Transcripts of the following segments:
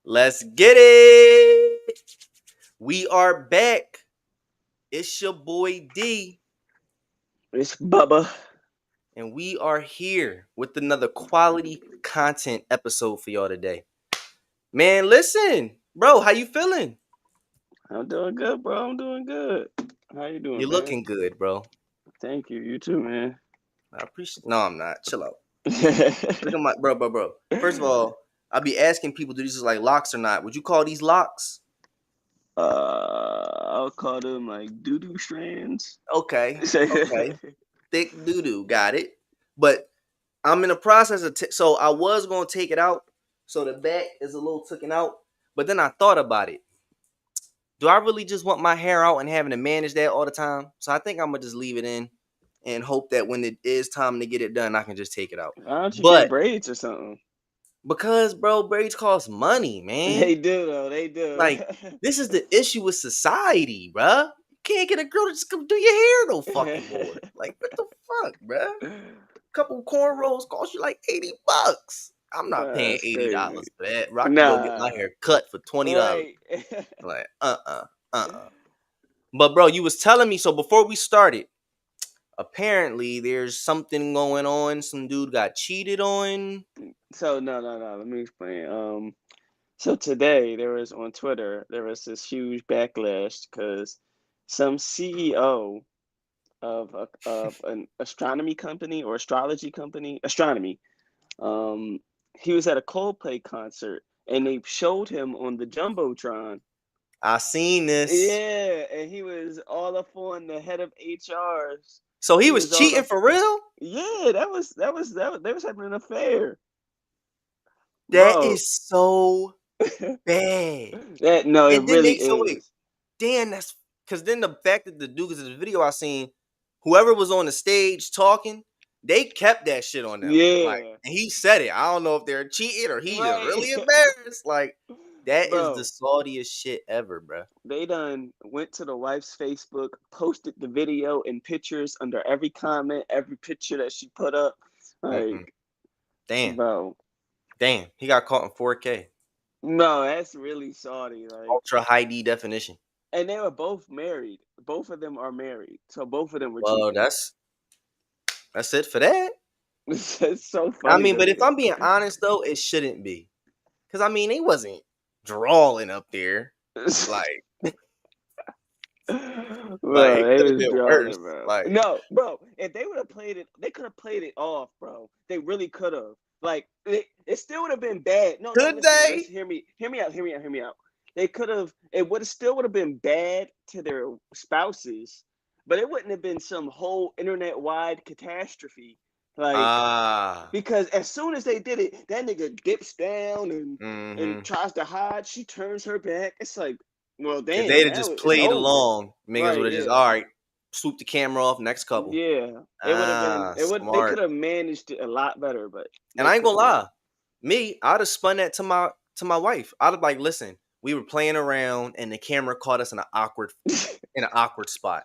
Let's get it. We are back. It's your boy D, It's Bubba. and we are here with another quality content episode for y'all today. Man, listen, bro, how you feeling? I'm doing good, bro. I'm doing good. How you You're doing, man? looking good, bro. Thank you. You too, man. I appreciate. No, I'm not. Chill out. Look at my bro. First of all, I'll be asking people, do these is like locks or not? Would you call these locks? I'll call them like doo-doo strands. Okay, okay. Thick doo doo, got it. But I'm in the process of so I was gonna take it out, so the back is a little taken out. But then I thought about it. Do I really just want my hair out and having to manage that all the time? So I think I'm gonna just leave it in and hope that when it is time to get it done, I can just take it out. Why don't you get But braids or something? because bro, braids cost money, man. They do though. They do. Like this is the issue with society, bruh. You can't get a girl to just come do your hair no fucking more. Like what the fuck, bruh? Couple cornrows cost you like $80. I'm not paying That's crazy. $80 for that. Bro, I can go get my Nah. hair cut for $20. Right. Like, But bro, you was telling me, so before we started, apparently there's something going on. Some dude got cheated on. So no. Let me explain. So today there was on Twitter there was this huge backlash because some CEO of an astronomy company or astrology company, astronomy. Um, he was at a Coldplay concert and they showed him on the jumbotron. I seen this. Yeah, and he was all up on the head of HRs. So he He was was all cheating up. for real? Yeah, that was they was having an affair, That bro. is so bad. That no, it And then really they so wait, is. damn, that's because then the fact that the dude, because the video I seen, whoever was on the stage talking, they kept that shit on them. Like, Yeah, and he said it. I don't know if they're cheating or he just right, really embarrassed. Like, that is the bro. saltiest shit ever, bro. They done went to the wife's Facebook, posted the video and pictures under every comment, every picture that she put up. Mm-mm. Like, Damn, bro, damn, he got caught in 4K, no, that's really salty. Like, ultra high D definition. and they were both married. Both of them are married, so both of them were Well, cheating. that's it for that. It's so I funny mean, to but if me. I'm being honest though, it shouldn't be. Cause I mean, they wasn't drawing up there. Like, Bro, it they could have was been drawing, worse. bro. Like, No, bro, if they would have played it, they could have played it off, bro. They really could have. Like, it still would have been bad. No, could listen, they? listen, hear me out. They could have, it would have still would have been bad to their spouses, but it wouldn't have been some whole internet wide catastrophe. Like, Ah, because as soon as they did it, that nigga dips down and mm-hmm. tries to hide. She turns her back. It's like, well, If damn, they'd have now just it's played over. along, niggas Right? would have just Yeah. all right, swoop the camera off, next couple. Yeah, it would have been. Ah, It would. They could smart. have managed it a lot better, but And they I ain't gonna couldn't. lie, me, I'd have spun that to my wife. I'd have like, listen, we were playing around, and the camera caught us in an awkward spot.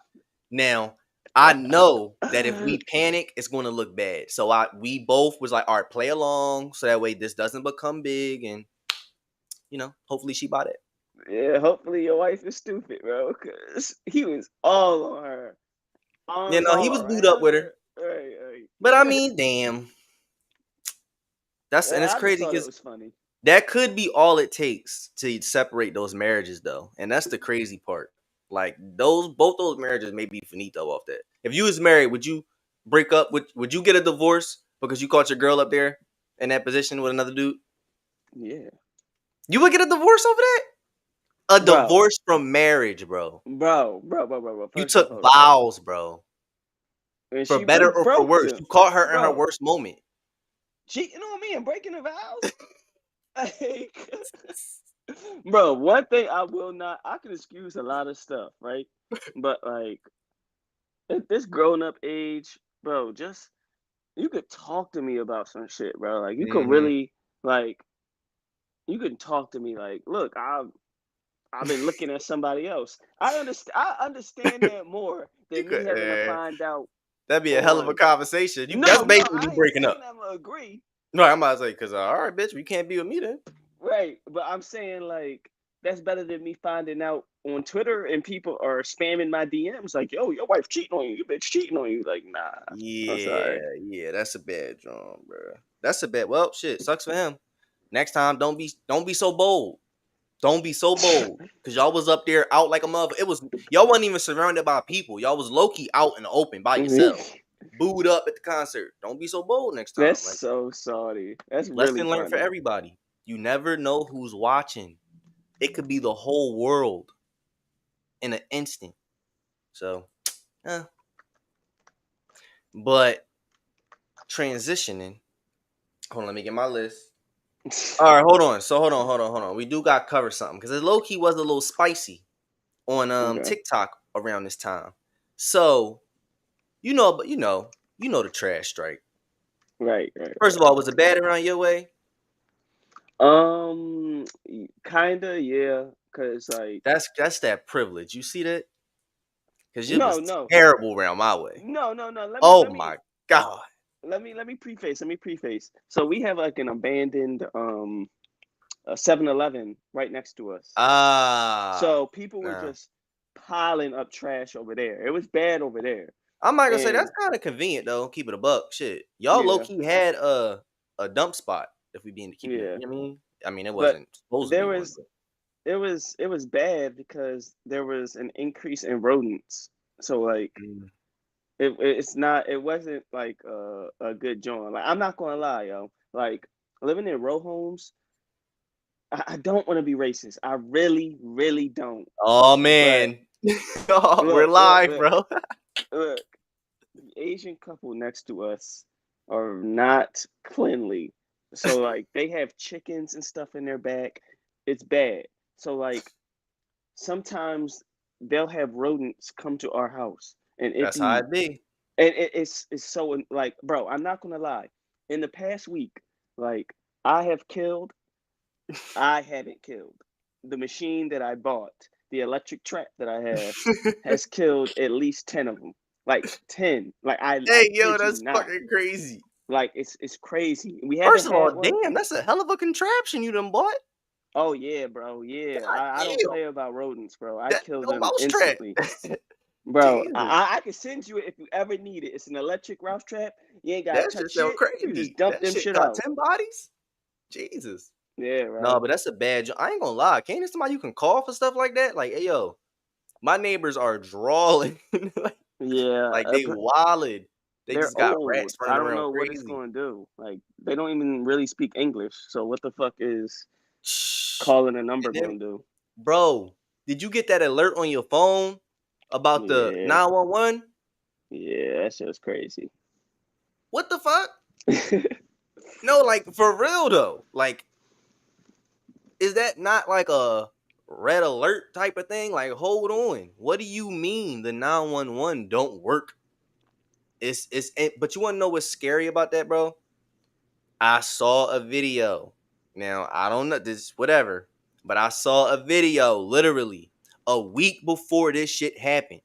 Now, I know that if we panic, it's going to look bad. So we both was like, all right, play along, so that way this doesn't become big, and hopefully she bought it. Yeah, hopefully your wife is stupid, bro, because he was all on her, arms He all was booed up around with her. her. Right, But I right. mean, damn, and it's Yeah, I just crazy thought it because was funny. that could be all it takes to separate those marriages, though, and that's the crazy part. Like both those marriages may be finito off that. If you was married, would you break up? Would you get a divorce because you caught your girl up there in that position with another dude? Yeah, You would get a divorce over that? A bro, divorce from marriage, bro. bro. You First off, took hold up. vows, bro. And For she better or for broke worse, them, you caught her in her bro. worst moment. Cheating on me and breaking the vows. Like, bro, one thing I will not. I can excuse a lot of stuff, right? But like at this grown up age, bro, just you could talk to me about some shit, bro. Like you could Mm-hmm. really like you can talk to me like, look, I've been looking at somebody else. I understand that more You than me could. having to find out That'd be a hell of a on. conversation. That's No, basically you I ain't breaking up. saying I'm gonna agree. No, I'm about to say, because all right, bitch, you can't be with me then. Right, but I'm saying like that's better than me finding out on Twitter and people are spamming my DMs like, "Yo, your wife cheating on you. Your bitch cheating on you." Like, nah, I'm Yeah, sorry. yeah, that's a bad drum, bro. That's a bad. Well, shit, sucks for him. Next time, don't be so bold. Don't be so bold, cause y'all was up there out like a mother. It was y'all wasn't even surrounded by people. Y'all was low key out in the open by yourself, booed up at the concert. Don't be so bold next time. That's Like so salty. That's really lesson learned for funny. everybody. You never know who's watching. It could be the whole world in an instant. So, eh. But transitioning. Hold on, let me get my list. All right, hold on. So hold on. We do got to cover something because it low key was a little spicy on Okay. TikTok around this time. So but you know the trash strike. Right, right, First of all, was it bad around your way? Kinda, yeah. Cause like, That's that privilege. You see that? Because it no, was no, terrible around my way. no. Let me, Oh let me, my god. let me preface. Let me preface. So we have like an abandoned a 7-Eleven right next to us. Ah, So people were nah. just piling up trash over there. It was bad over there. I'm not gonna say that's And kind of convenient though. Keep it a buck. Shit, y'all low yeah, key had a dump spot. If we being keeping it, yeah. you know what I mean? I mean, it But wasn't supposed to there be one, was but it was bad because there was an increase in rodents. So like mm, it wasn't like a good joint. Like I'm not gonna lie, yo. Like living in row homes, I don't want to be racist. I really, really don't. oh But man, oh, we're look, look, live, look, bro. look. The Asian couple next to us are not cleanly. So like they have chickens and stuff in their back. It's bad. So like sometimes they'll have rodents come to our house and it That's how be it be. and it's so like bro, I'm not gonna lie. In the past week, like I have killed, I haven't killed. The machine that I bought, the electric trap that I have, has killed at least 10 of them. Like 10. Like I Hey, yo, kid you that's not. fucking crazy. Like it's crazy. We First haven't of all, had one. damn, that's a hell of a contraption you done bought. Oh yeah, bro. Yeah. God I don't damn, play about rodents, bro. I that kill no them mousetrap. instantly. Bro, Jesus, I can send you it if you ever need it. It's an electric rouse trap. You ain't gotta that shit touch sound shit. You just crazy. dump That them shit shit got out. 10 bodies. Jesus. Yeah, No, bro. but that's a bad job. I ain't gonna lie. Can't there somebody you can call for stuff like that? Like, hey yo, my neighbors are drawing. Yeah. like they wilded. They They're just got old. rats running I don't around know what it's crazy. gonna do. Like they don't even really speak English. So what the fuck is Shh. calling a number And then, gonna do? bro, did you get that alert on your phone about the Yeah. 911? Yeah, that shit was crazy. What the fuck? No, like for real though. Like, is that not like a red alert type of thing? Like, hold on. What do you mean the 911 don't work? But you want to know what's scary about that, bro? I saw a video. Now, I don't know this, whatever, but I saw a video literally a week before this shit happened.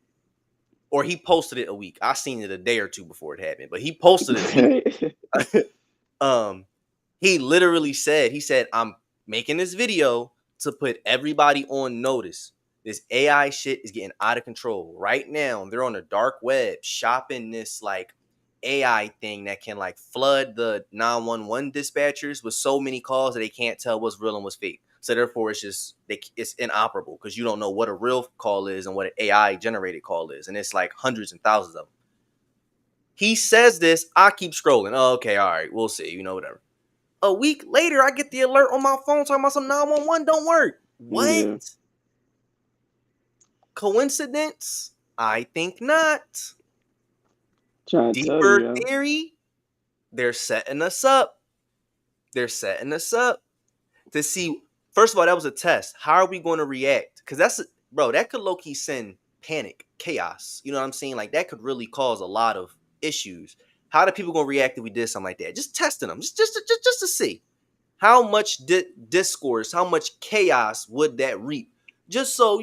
Or he posted it a week. I seen it a day or two before it happened, but he posted it a week. um, he literally said, I'm making this video to put everybody on notice. This AI shit is getting out of control. Right now, they're on the dark web shopping this like AI thing that can like flood the 911 dispatchers with so many calls that they can't tell what's real and what's fake. So therefore, it's inoperable because you don't know what a real call is and what an AI generated call is, and it's like hundreds and thousands of them. He says this, I keep scrolling. Oh, okay, all right, we'll see. Whatever. A week later, I get the alert on my phone talking about some 911 don't work. What? Yeah. Coincidence? I think not. Trying to tell you, Deeper yo. theory? They're setting us up. They're setting us up to see. First of all, that was a test. How are we going to react? Because bro, that could low key send panic, chaos. You know what I'm saying? Like that could really cause a lot of issues. How are people going to react if we did something like that? Just testing them, just to see. How much discourse, how much chaos would that reap? Just so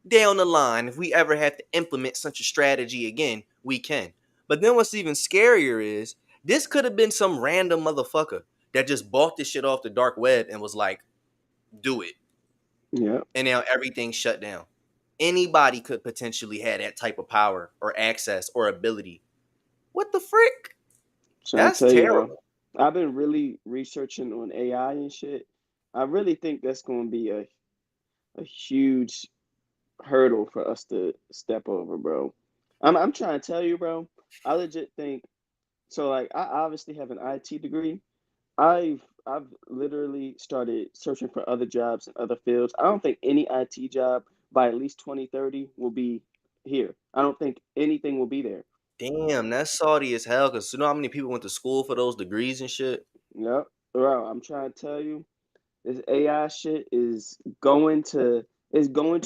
down the line, if we ever have to implement such a strategy again, we can. But then what's even scarier is this could have been some random motherfucker that just bought this shit off the dark web and was like, do it. Yeah. And now everything's shut down. Anybody could potentially have that type of power or access or ability. What the frick? Trying to That's tell you, bro. terrible. I've been really researching on AI and shit. I really think that's going to be a huge hurdle for us to step over, bro. I'm trying to tell you, bro. I legit think so. Like, I obviously have an IT degree. I've literally started searching for other jobs in other fields. I don't think any IT job by at least 2030 will be here. I don't think anything will be there. Damn, that's salty as hell. Cause you know how many people went to school for those degrees and shit? Yep. Bro, I'm trying to tell you, this AI shit is going to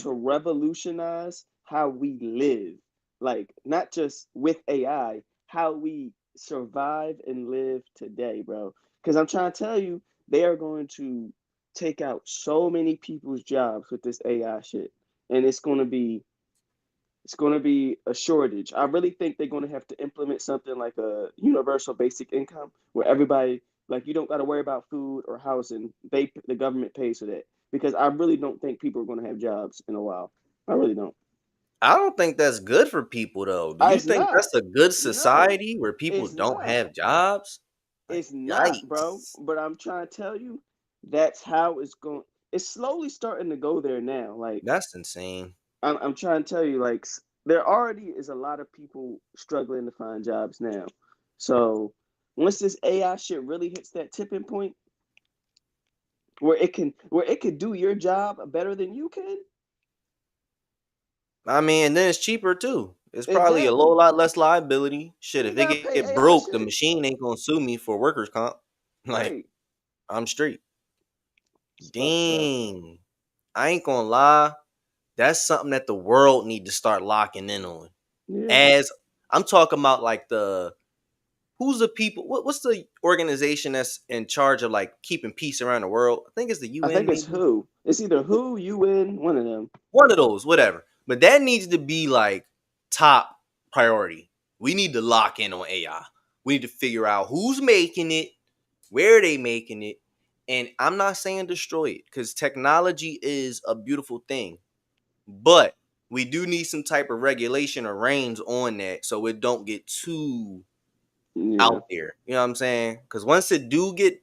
revolutionize how we live. Like, not just with AI, how we survive and live today, bro. Because I'm trying to tell you, they are going to take out so many people's jobs with this AI shit. And it's going to be a shortage. I really think they're going to have to implement something like a universal basic income where everybody, like, you don't got to worry about food or housing. The government pays for that because I really don't think people are going to have jobs in a while. I really don't. I don't think that's good for people though. Do you It's think not. that's a good No, society where people it's don't not. have jobs? Like, It's not, bro. yikes. But I'm trying to tell you, that's how it's going. It's slowly starting to go there now. Like, That's insane. I'm trying to tell you, like, there already is a lot of people struggling to find jobs now. So once this AI shit really hits that tipping point where it can do your job better than you can, I mean, and then it's cheaper too. It's probably a exactly. whole lot less liability. Shit, You if ain't it gotta get pay get AI broke, the shit. machine ain't gonna sue me for workers' comp. Like, Right. I'm straight. It's fucked up. Dang. I ain't gonna lie. That's something that the world need to start locking in on. Yeah. As I'm talking about like who's the people what's the organization that's in charge of like keeping peace around the world? I think it's the I UN think it's maybe. who. It's either who, you win, one of them. One of those, whatever. But that needs to be like top priority. We need to lock in on AI. We need to figure out who's making it, where they making it, and I'm not saying destroy it because technology is a beautiful thing, but we do need some type of regulation or reins on that so it don't get too Yeah. out there. You know what I'm saying? Because once it do get,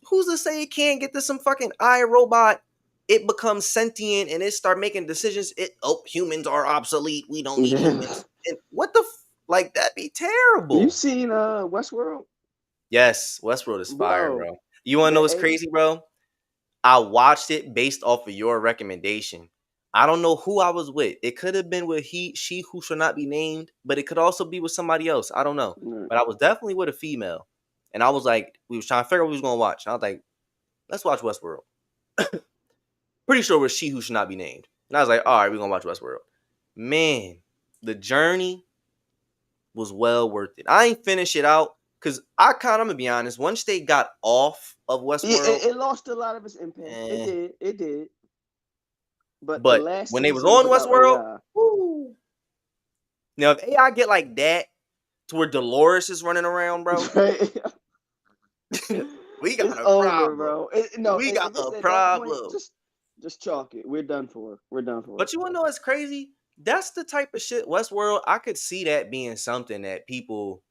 who's to say it can't get to some fucking iRobot? It becomes sentient and it start making decisions. Humans are obsolete. We don't need Yeah. humans. And what the like that'd be You terrible. seen Westworld? Yes, Westworld is fire, Bro, bro. You want to know that what's A crazy, bro? I watched it based off of your recommendation. I don't know who I was with. It could have been with she who should not be named, but it could also be with somebody else. I don't know. Right. But I was definitely with a female. And I was like, we was trying to figure out what we was gonna watch. And I was like, let's watch Westworld. Pretty sure it was she who should not be named. And I was like, all right, we're gonna watch Westworld. Man, the journey was well worth it. I ain't finish it out because I'm gonna be honest, once they got off of Westworld, It lost a lot of its impact. It eh, did. It did. But the but last when they was season was on about Westworld, AI. woo, now if AI get like that to where Dolores is running around, bro, Right? we It's got a over, problem. bro. No, We got if it's a at that point, problem. just chalk it. We're done for. We're done for. But you wanna know what's crazy? That's the type of shit Westworld. I could see that being something that people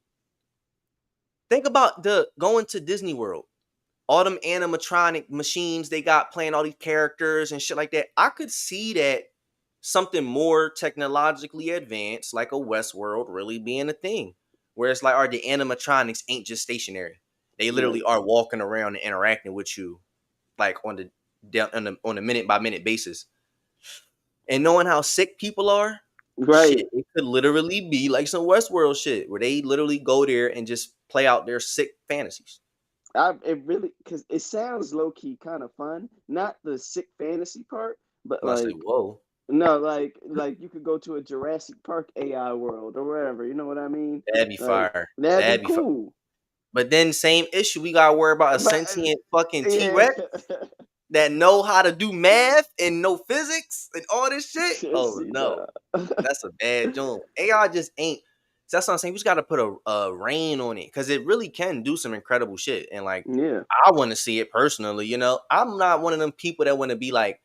think about. The going to Disney World, all them animatronic machines they got playing all these characters and shit like that. I could see that something more technologically advanced, like a Westworld, really being a thing. Where it's like, the animatronics ain't just stationary. They literally Right. are walking around and interacting with you, like on a minute by minute basis. And knowing how sick people are, Right. shit, it could literally be like some Westworld shit where they literally go there and just play out their sick fantasies. It really because it sounds low key kind of fun. Not the sick fantasy part, but And I say, like whoa, no, like you could go to a Jurassic Park AI world or wherever. You know what I mean? that'd be Like fire. that'd be That'd be fire. cool. But then same issue, we gotta worry about a But sentient fucking T yeah, Rex that know how to do math and know physics and all this shit. Oh see, no, nah. that's a bad joint. AI just ain't. So that's what I'm saying. We just got to put a rein on it because it really can do some incredible shit. And like, Yeah. I want to see it personally. You know, I'm not one of them people that want to be like,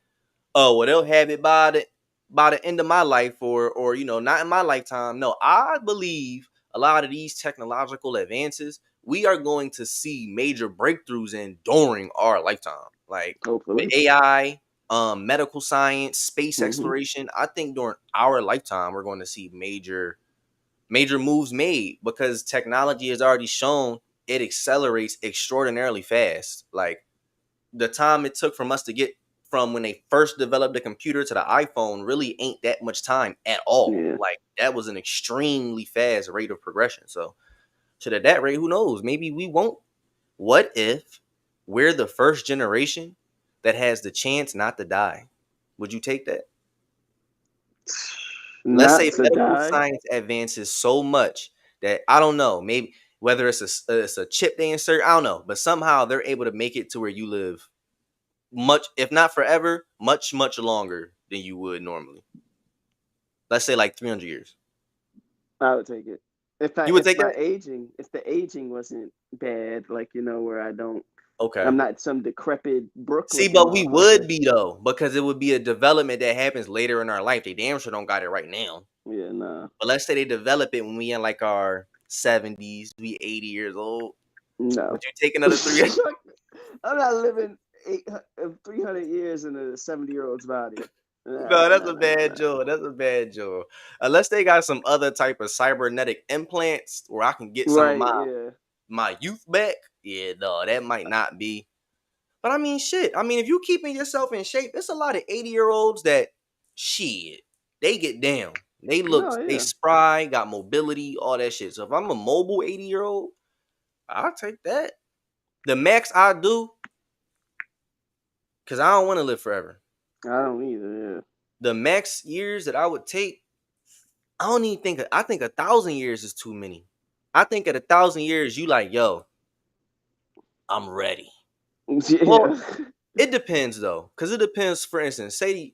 oh, well, they'll have it by the end of my life, or you know, not in my lifetime. No, I believe a lot of these technological advances we are going to see major breakthroughs in during our lifetime, like with Hopefully. AI, medical science, space Hmm. exploration. I think during our lifetime we're going to see major moves made because technology has already shown it accelerates extraordinarily fast. Like the time it took from us to get from when they first developed the computer to the iPhone really ain't that much time at all. Yeah. Like that was an extremely fast rate of progression. So to that rate, who knows? Maybe we won't. What if we're the first generation that has the chance not to die? Would you take that? Let's Not say to medical die. science advances so much that I don't know, maybe whether it's a chip they insert, I don't know, but somehow they're able to make it to where you live much, if not forever, much longer than you would normally. Let's say like 300 years. I would take it. You would take If that? the aging wasn't bad, like where Okay. I'm not some decrepit brook See, looking but we motherfucker. would be though, because it would be a development that happens later in our life. They damn sure don't got it right now. Yeah, nah. But let's say they develop it when we in like our 70s, we 80 years old. No. Would you take another three? I'm not living 300 years in a 70-year-old's body. No, Nah, that's nah, a nah, nah, bad nah. joke. That's a bad joke. Unless they got some other type of cybernetic implants where I can get some of Right, my yeah. youth back. Yeah, no, that might not be. But I mean, shit. I mean, if you keeping yourself in shape, there's a lot of 80-year-olds that shit. They get down. No, They yeah. spry, got mobility, all that shit. So if I'm a mobile 80-year-old, I'll take that. The max I do, because I don't want to live forever. I don't either, The max years that I would take, I don't even think. I think 1,000 years is too many. I think at 1,000 years, you like, yo, I'm ready. yeah. Well, Yeah. it depends though, because it depends. For instance, say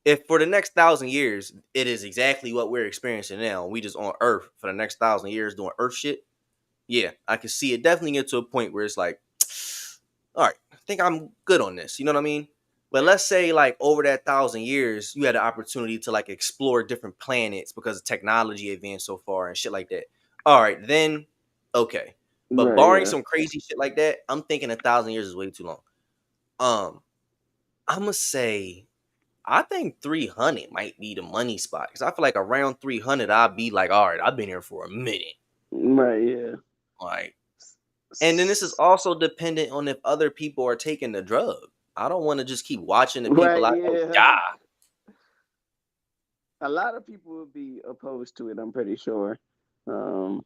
if for the next 1,000 years it is exactly what we're experiencing now, we just on Earth for the next 1,000 years doing Earth shit. Yeah, I can see it definitely get to a point where it's like, all right, I think I'm good on this. You know what I mean? But let's say like over that 1,000 years, you had the opportunity to like explore different planets because of technology advanced so far and shit like that. All right, then okay. But Right, barring yeah. some crazy shit like that, I'm thinking 1,000 years is way too long. Um, I'm gonna say I think 300 might be the money spot because I feel like around 300, I'd be like, all right, I've been here for a minute. Right, yeah. Like, and then this is also dependent on if other people are taking the drug. I don't want to just keep watching the people Right, I know yeah. die. A lot of people would be opposed to it, I'm pretty sure. Um,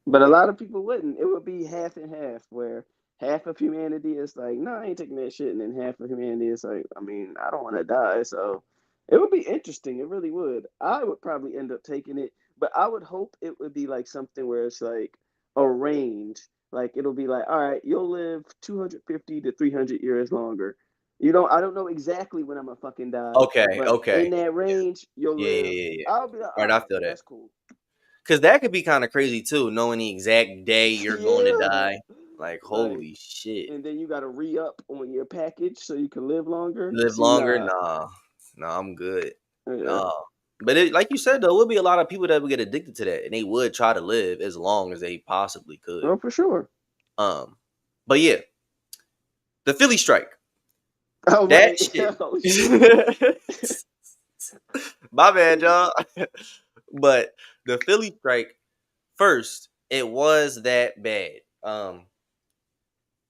but a lot of people wouldn't. It would be half and half, where half of humanity is like, no, I ain't taking that shit, and then half of humanity is like, I mean, I don't want to die, so it would be interesting. It really would. I would probably end up taking it, but I would hope it would be like something where it's like a range. Like it'll be like, all right, you'll live 250 to 300 years longer. I don't know exactly when I'm gonna fucking die, Okay, but in okay. that range, you'll Yeah, yeah, live. yeah, yeah. I'll be like, Right, all I right, feel that. that's cool. Because that could be kind of crazy too, knowing the exact day you're going to Yeah. die. Like, Like, holy shit. and then you got to re up on your package so you can live longer. Live See, longer? nah. Nah. Nah, I'm good. Yeah. Nah. But like you said, though, would be a lot of people that would get addicted to that, and they would try to live as long as they possibly could. Oh, for sure. Um, but yeah, the Philly strike, Oh, that right. shit. Oh, shit. My bad, y'all. But the Philly strike, first, it was that bad.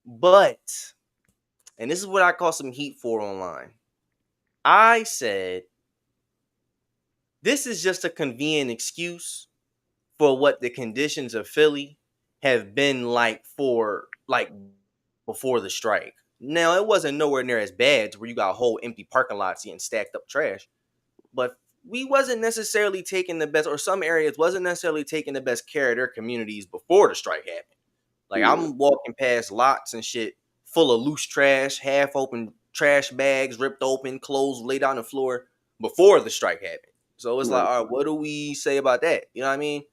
But, and this is what I call some heat for online. I said this is just a convenient excuse for what the conditions of Philly have been like for like before the strike. Now it wasn't nowhere near as bad to where you got whole empty parking lots and stacked up trash, but we wasn't necessarily taking the best, or some areas wasn't necessarily taking the best care of their communities before the strike happened. Like Yeah. I'm walking past lots and shit full of loose trash, half open trash bags, ripped open, clothes laid on the floor before the strike happened. So it's like, Right. all right, what do we say about that? You know what I mean?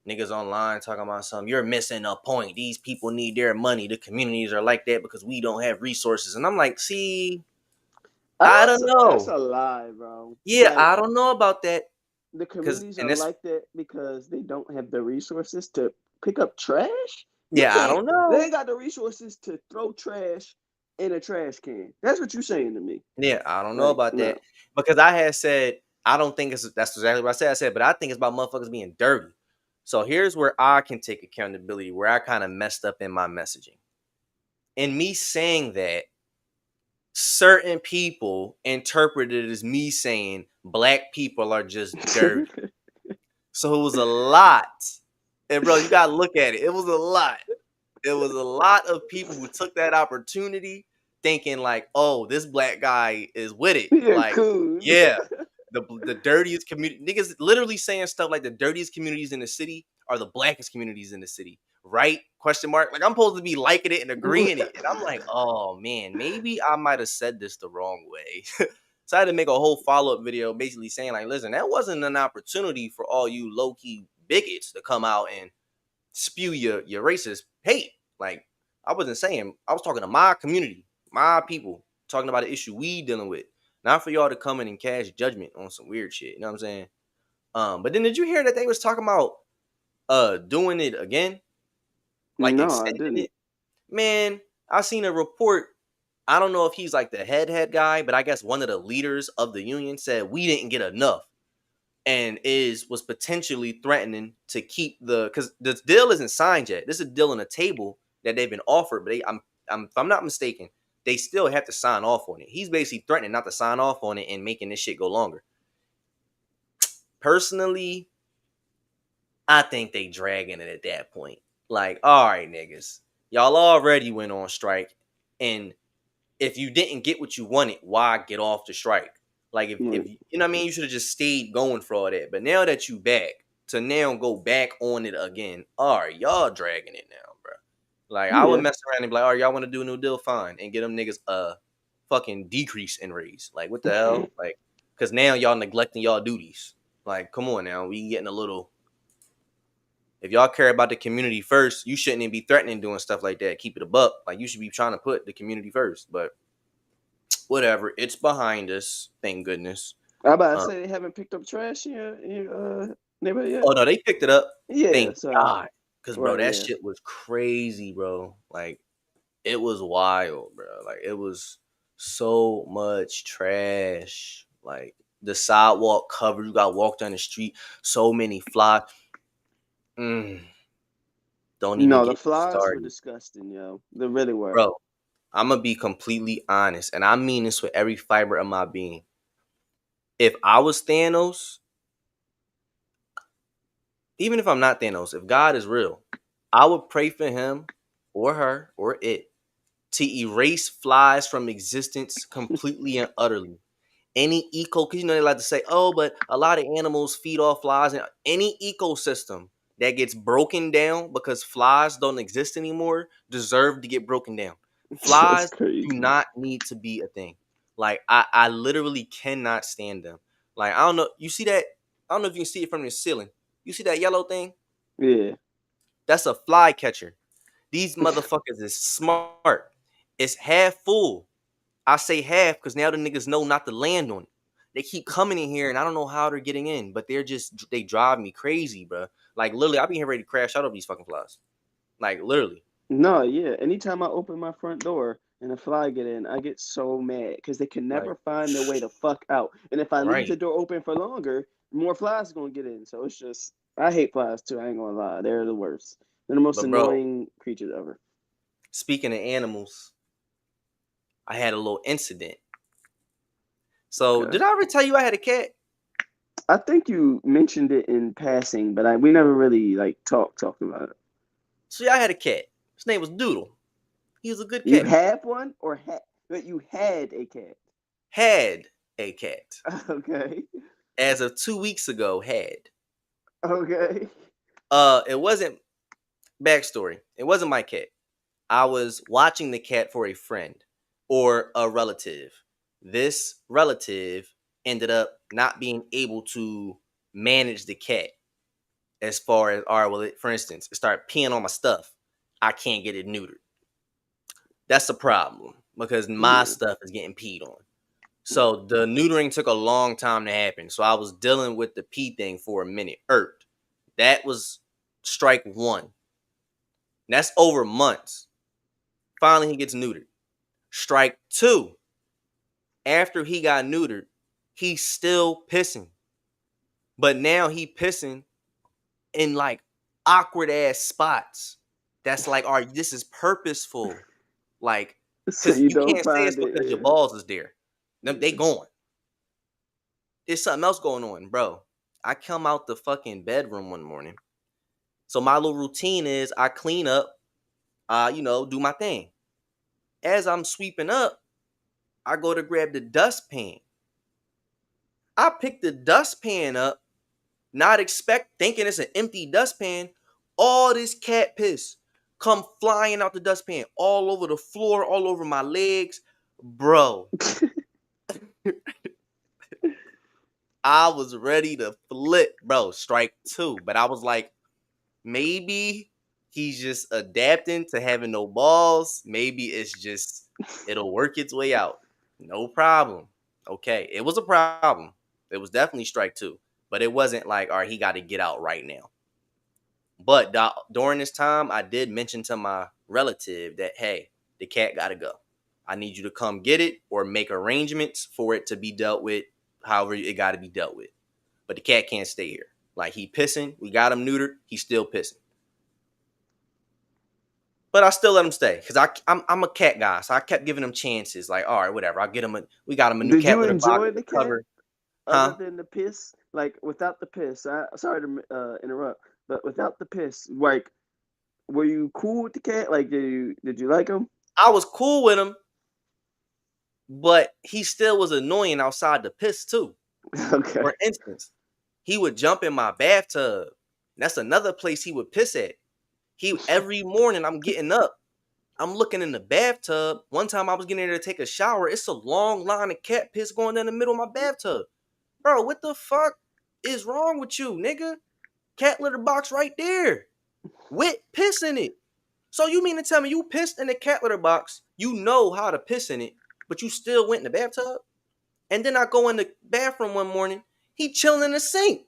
Niggas online talking about something. You're missing a point. These people need their money. The communities are like that because we don't have resources. And I'm like, see, I don't That's know. a lie, bro. Yeah, Like I don't know about that. the Cause communities and are this, like that because they don't have the resources to pick up trash. You yeah, I can't. don't They know. ain't got the resources to throw trash in a trash can. That's what you're saying to me. Yeah, I don't know Like, about no. that. Because I had said, I don't think that's exactly what I said. I said, but I think it's about motherfuckers being dirty. So here's where I can take accountability, where I kind of messed up in my messaging. In me saying that, certain people interpreted it as me saying black people are just dirty. So it was a lot. And bro, you gotta look at it. It was a lot. It was a lot of people who took that opportunity thinking like, oh, this black guy is with it. Yeah, Like, coon. yeah, the dirtiest community niggas literally saying stuff like the dirtiest communities in the city are the blackest communities in the city. Right? Question mark. Like I'm supposed to be liking it and agreeing it. And I'm like, oh man, maybe I might have said this the wrong way. So I had to make a whole follow-up video basically saying, like, listen, that wasn't an opportunity for all you low-key bigots to come out and spew your racist hate. Like I wasn't saying, I was talking to my community, my people, talking about an issue we dealing with. Not for y'all to come in and cast judgment on some weird shit. You know what I'm saying? But then did you hear that they was talking about doing it again? Like No, I extending didn't. it? Man, I seen a report. I don't know if he's like the head guy, but I guess one of the leaders of the union said we didn't get enough and was potentially threatening to keep because the deal isn't signed yet. This is a deal on a table that they've been offered, but if I'm not mistaken, they still have to sign off on it. He's basically threatening not to sign off on it and making this shit go longer. Personally, I think they dragging it at that point. Like, all right, niggas, y'all already went on strike, and if you didn't get what you wanted, why get off the strike? Like if Right. you know what I mean, you should have just stayed going for all that. But now that you back, to now go back on it again, all right, y'all dragging it now, bro. Like I would Yeah. mess around and be like, all right, y'all want to do a new deal, fine, and get them niggas a fucking decrease in raise. Like what the hell? Like, cause now y'all neglecting y'all duties. Like, come on now, we getting a little. If y'all care about the community first, you shouldn't even be threatening doing stuff like that. Keep it a buck. Like you should be trying to put the community first. But whatever, it's behind us. Thank goodness. I about to Um, say they haven't picked up trash in your neighborhood yet. oh no, they picked it up. Yeah. Thank So God, because bro, right. that Yeah. shit was crazy, bro. Like it was wild, bro. Like it was so much trash. Like the sidewalk covered. You got to walk down the street. So many flies. Mm, don't even No, the get me flies were started, disgusting, yo. They really were. bro. I'm gonna be completely honest, and I mean this with every fiber of my being. If I was Thanos, even if I'm not Thanos, if God is real, I would pray for him or her or it to erase flies from existence completely and utterly. Any because you know they like to say, oh, but a lot of animals feed off flies, and any ecosystem that gets broken down because flies don't exist anymore deserve to get broken down. That's Flies do crazy. not need to be a thing. Like I literally cannot stand them. Like I don't know, you see that? I don't know if you can see it from the ceiling. You see that yellow thing? Yeah. That's a fly catcher. These motherfuckers is smart. It's half full. I say half because now the niggas know not to land on it. They keep coming in here and I don't know how they're getting in, but they drive me crazy, bro. Like literally, I be here ready to crash out of these fucking flies. Like literally. No, yeah. Anytime I open my front door and a fly get in, I get so mad because they can Like never find their way to fuck out. And if I leave the right. door open for longer, more flies are gonna get in. So it's just I hate flies too. I ain't gonna lie. They're the worst. They're the most But bro, annoying creatures ever. speaking of animals, I had a little incident. So Okay. did I ever tell you I had a cat? I think you mentioned it in passing, but we never really like talked about it. So yeah, I had a cat. His name was Doodle. He was a good You cat. have one or but you had a cat. Had a cat. Okay. As of 2 weeks ago, had. Okay. It wasn't backstory. It wasn't my cat. I was watching the cat for a friend or a relative. This relative ended up not being able to manage the cat as far as, all right, well, for instance, it started peeing on my stuff. I can't get it neutered. That's a problem because my Yeah. stuff is getting peed on. So the neutering took a long time to happen. So I was dealing with the pee thing for a minute. That was strike one. That's over months. Finally, he gets neutered. Strike two. After he got neutered, he's still pissing. But now he pissing in like awkward ass spots. That's like, all right, this is purposeful. Like, So because you you don't can't say it's find because your it. balls is there. They going. There's something else going on, bro. I come out the fucking bedroom one morning. So my little routine is I clean up, do my thing. As I'm sweeping up, I go to grab the dustpan. I pick the dustpan up, not thinking it's an empty dustpan. All this cat piss come flying out the dustpan, all over the floor, all over my legs, bro. I was ready to flip, bro. Strike two, but I was like, maybe he's just adapting to having no balls. Maybe it'll work its way out. No problem. Okay, it was a problem. It was definitely strike two, but it wasn't like, all right, he got to get out right now. But during this time, I did mention to my relative that, hey, the cat got to go. I need you to come get it or make arrangements for it to be dealt with however it got to be dealt with. But the cat can't stay here. Like, he pissing. We got him neutered. He's still pissing. But I still let him stay because I'm a cat guy. So I kept giving him chances. Like, all right, whatever. We got him a new Did cat you litter box enjoy with the the cat cover. other Huh? than the piss? Like without the piss. Sorry to interrupt, but without the piss, like, were you cool with the cat? Like, did you like him? I was cool with him, but he still was annoying outside the piss too. Okay. For instance, he would jump in my bathtub. That's another place he would piss at. Every morning I'm getting up, I'm looking in the bathtub. One time I was getting there to take a shower. It's a long line of cat piss going down the middle of my bathtub. Bro, what the fuck is wrong with you, nigga? Cat litter box right there. With piss in it. So you mean to tell me you pissed in the cat litter box, you know how to piss in it, but you still went in the bathtub? And then I go in the bathroom one morning, he chilling in the sink.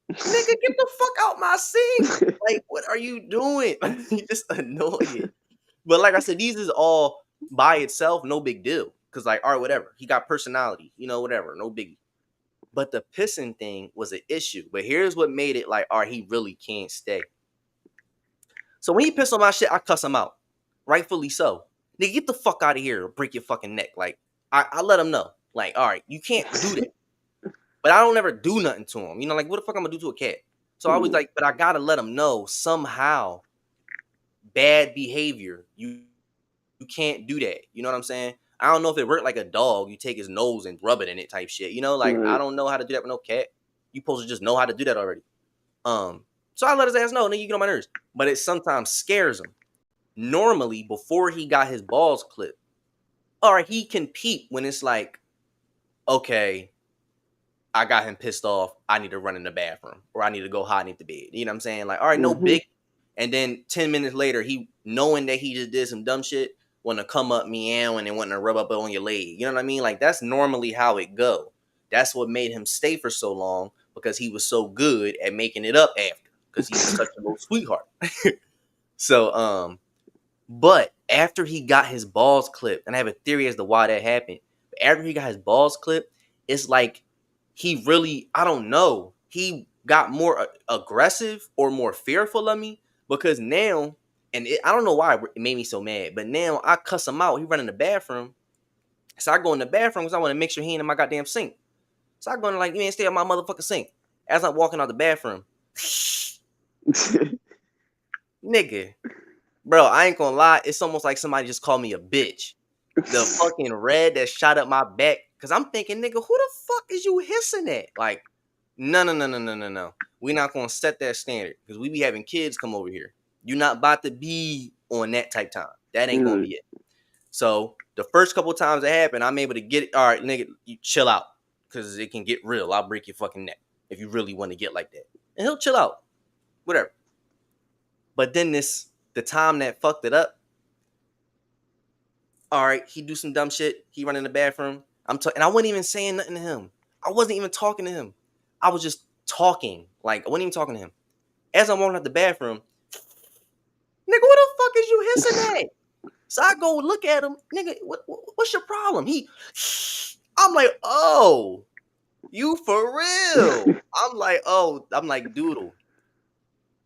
Nigga, get the fuck out my sink. Like, what are you doing? You just annoying. But like I said, these is all by itself, no big deal. Cause like, all right, whatever. He got personality, whatever, no biggie. But the pissing thing was an issue. But here's what made it like, all right, he really can't stay. So when he pissed on my shit, I cuss him out. Rightfully so. Nigga, get the fuck out of here or break your fucking neck. Like, I let him know. Like, all right, you can't do that. But I don't ever do nothing to him. Like, what the fuck I'm gonna do to a cat? So I was like, but I gotta let him know somehow bad behavior. You can't do that. You know what I'm saying? I don't know if it worked like a dog. You take his nose and rub it in it type shit. Like, I Right. don't know how to do that with no cat. You supposed to just know how to do that already. So I let his ass know, nigga, you get on my nerves. But it sometimes scares him. Normally, before he got his balls clipped, all right, he can peep when it's like, okay, I got him pissed off. I need to run in the bathroom or I need to go hide underneath the bed. You know what I'm saying? Like, all right, no Mm-hmm. big. And then 10 minutes later, he knowing that he just did some dumb shit, want to come up meowing and wanting to rub up on your leg. You know what I mean? Like, that's normally how it go. That's what made him stay for so long because he was so good at making it up after because he was such a little sweetheart. So, but after he got his balls clipped, and I have a theory as to why that happened. But after he got his balls clipped, it's like he really, I don't know, he got more aggressive or more fearful of me because now, I don't know why it made me so mad, but now I cuss him out. He run in the bathroom. So I go in the bathroom because I want to make sure he ain't in my goddamn sink. So I go in like, you ain't stay in my motherfucking sink. As I'm walking out the bathroom, nigga, bro, I ain't gonna lie. It's almost like somebody just called me a bitch. The fucking red that shot up my back. Cause I'm thinking, nigga, who the fuck is you hissing at? Like, no. We not gonna set that standard. Cause we be having kids come over here. You not about to be on that type time. That ain't gonna Right. be it. So the first couple of times it happened, I'm able to get it. All right, nigga, you chill out. because it can get real. I'll break your fucking neck if you really want to get like that. And he'll chill out. Whatever. But then the time that fucked it up, all right, he do some dumb shit. He run in the bathroom. And I wasn't even saying nothing to him. I wasn't even talking to him. I was just talking. Like, I wasn't even talking to him. As I'm walking out the bathroom, nigga, what the fuck is you hissing at? So I go look at him, nigga, what's your problem? I'm like, oh, you for real. I'm like, Doodle,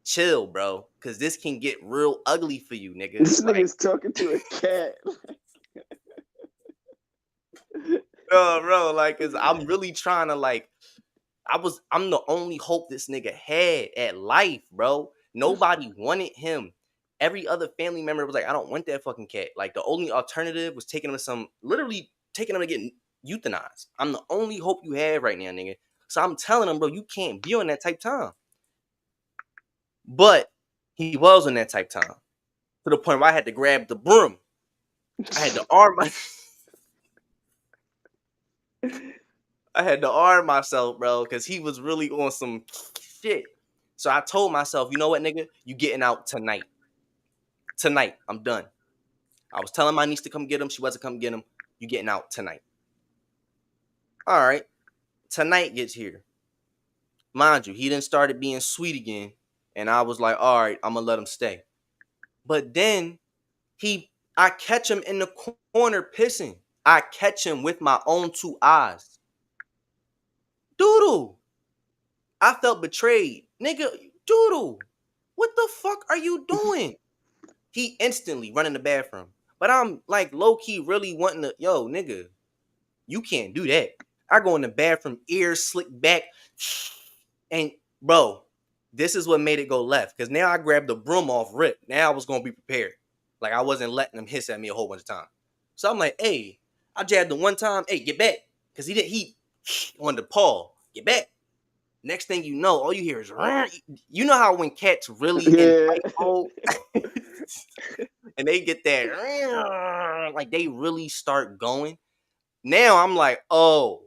chill, bro, because this can get real ugly for you, nigga. This nigga's talking to a cat. Bro, like, cause I'm really trying to, like, I'm the only hope this nigga had at life, bro. Nobody wanted him. Every other family member was like, I don't want that fucking cat. Like, the only alternative was taking him to get euthanized. I'm the only hope you have right now, nigga. So I'm telling him, bro, you can't be on that type time. But he was on that type time. To the point where I had to grab the broom. I had to arm myself, bro, because he was really on some shit. So I told myself, you know what, nigga? You getting out tonight. Tonight, I'm done. I was telling my niece to come get him. She wasn't come get him. You getting out tonight. All right. Tonight gets here. Mind you, he done started being sweet again. And I was like, all right, I'm going to let him stay. But then I catch him in the corner pissing. I catch him with my own 2 eyes. Doodle. I felt betrayed. Nigga, Doodle, what the fuck are you doing? He instantly run in the bathroom. But I'm like low-key really wanting to, yo, nigga, you can't do that. I go in the bathroom, ears slicked back. And, bro, this is what made it go left. Because now I grabbed the broom off rip. Now I was going to be prepared. Like, I wasn't letting him hiss at me a whole bunch of times. So I'm like, hey, I jabbed him one time. Hey, get back. Because he on the paw. Get back. Next thing you know, all you hear is, you know how when cats really in fight mode, and they get that, like they really start going. Now I'm like, oh,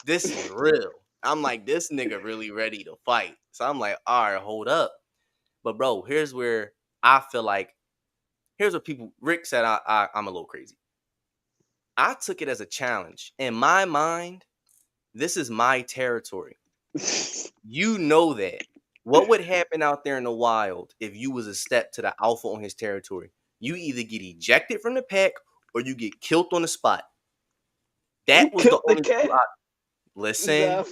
this is real. I'm like, this nigga really ready to fight. So I'm like, all right, hold up. But bro, here's where I feel like, here's what Rick said I'm a little crazy. I took it as a challenge. In my mind, this is my territory. You know that. What would happen out there in the wild if you was a step to the alpha on his territory? You either get ejected from the pack or you get killed on the spot. That was the only two Listen.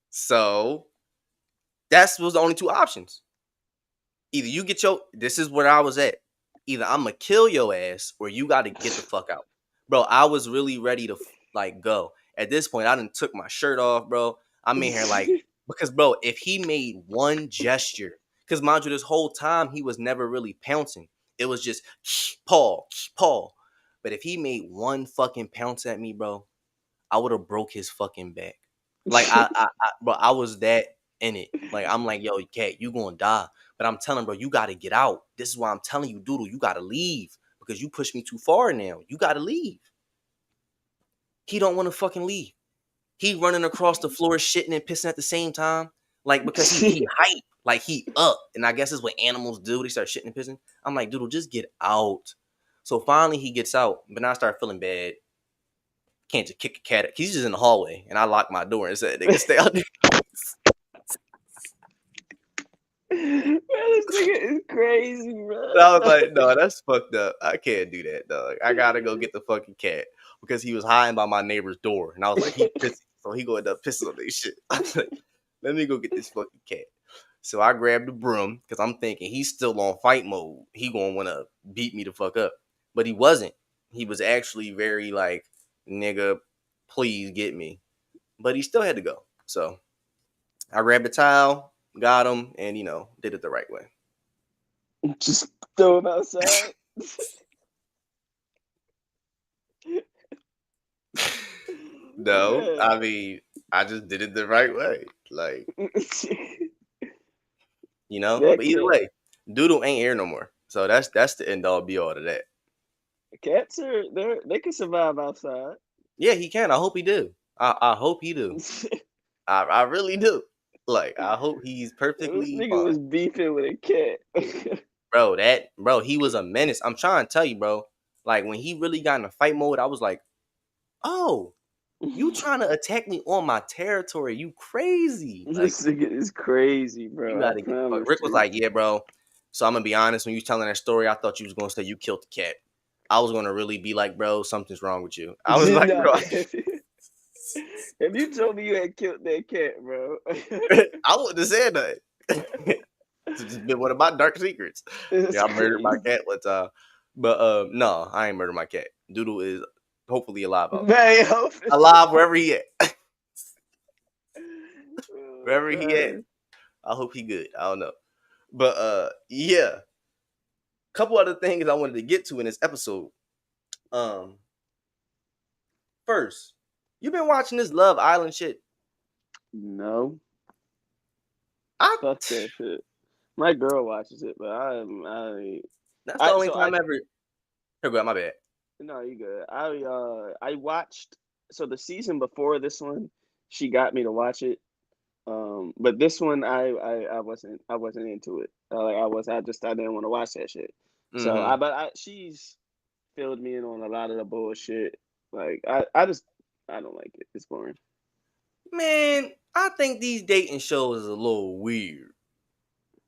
So that was the only 2 options. Either you get this is where I was at. Either I'm gonna kill your ass or you got to get the fuck out. Bro, I was really ready to like go. At this point, I done took my shirt off, bro. I'm in here like, because bro, if he made one gesture, because mind you, this whole time he was never really pouncing. It was just paw. But if he made one fucking pounce at me, bro, I would have broke his fucking back. Like bro, I was that in it. Like I'm like, yo, cat, you gonna die. But I'm telling bro, you gotta get out. This is why I'm telling you, Doodle, you gotta leave because you pushed me too far now. You gotta leave. He don't want to fucking leave. He running across the floor, shitting and pissing at the same time, like because he hype, like he up. And I guess it's what animals do. They start shitting and pissing. I'm like, Doodle, just get out. So finally he gets out, but now I start feeling bad. Can't just kick a cat. He's just in the hallway, and I lock my door and said, "Nigga, stay out there." Man, this nigga is crazy, bro. And I was like, no, that's fucked up. I can't do that, dog. I gotta go get the fucking cat because he was hiding by my neighbor's door, and I was like, he pissing, so he gonna end up pissing on this shit. I was like, let me go get this fucking cat. So I grabbed the broom because I'm thinking he's still on fight mode. He gonna wanna beat me the fuck up, but he wasn't. He was actually very like, nigga, please get me. But he still had to go. So I grabbed the towel, got him, and did it the right way. Just throw him outside. No, yeah. I mean, I just did it the right way. Like, but either way, Doodle ain't here no more. So that's the end all be all to that. Cats they can survive outside. Yeah, he can. I hope he do. I hope he do. I really do. Like, I hope he's This perfectly nigga fine. was beefing with a cat. Bro, he was a menace. I'm trying to tell you, bro. Like, when he really got in a fight mode, I was like, oh, you trying to attack me on my territory. You crazy. Like, This nigga is crazy, you bro. I gotta get the fuck. promise Rick was you. like, yeah, bro. So I'm gonna be honest, when you telling that story, I thought you was gonna say you killed the cat. I was gonna really be like, bro, something's wrong with you. I was like, Nah, bro, if you told me you had killed that cat, bro, I wouldn't have said that. It's just been one of my dark secrets. it's Yeah, I murdered my crazy. cat one time. But no, I ain't murdered my cat. Doodle is hopefully alive out there. Man, yo, Alive wherever he at. oh, Wherever he at, man. I hope he good. I don't know. But yeah. Couple other things I wanted to get to in this episode. Um, First, you been watching this Love Island shit. No, I fuck that shit. My girl watches it, but That's the only so I time ever. Here, go, my bad. no, you good. I watched so the season before this one, she got me to watch it. But this one, I wasn't into it. I didn't want to watch that shit. So Mm-hmm. she's filled me in on a lot of the bullshit. Like I don't like it. It's boring. Man, I think these dating shows is a little weird.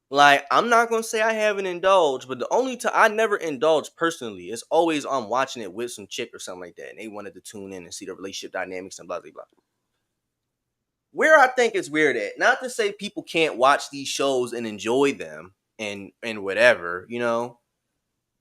Like, I'm not gonna say I haven't indulged, but the only time I never indulged personally is always I'm watching it with some chick or something like that, and they wanted to tune in and see the relationship dynamics and blah blah blah. Where I think it's weird at, not to say people can't watch these shows and enjoy them and whatever, you know.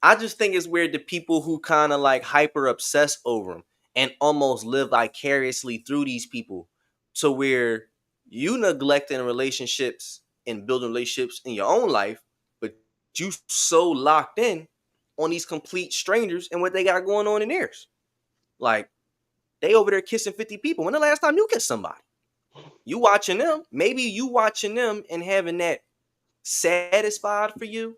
I just think it's weird to people who kind of like hyper obsess over them and almost live vicariously through these people, to where you neglecting relationships and building relationships in your own life, but you so locked in on these complete strangers and what they got going on in theirs. Like, they over there kissing 50 people. When the last time you kissed somebody? You watching them, maybe you watching them and having that satisfied for you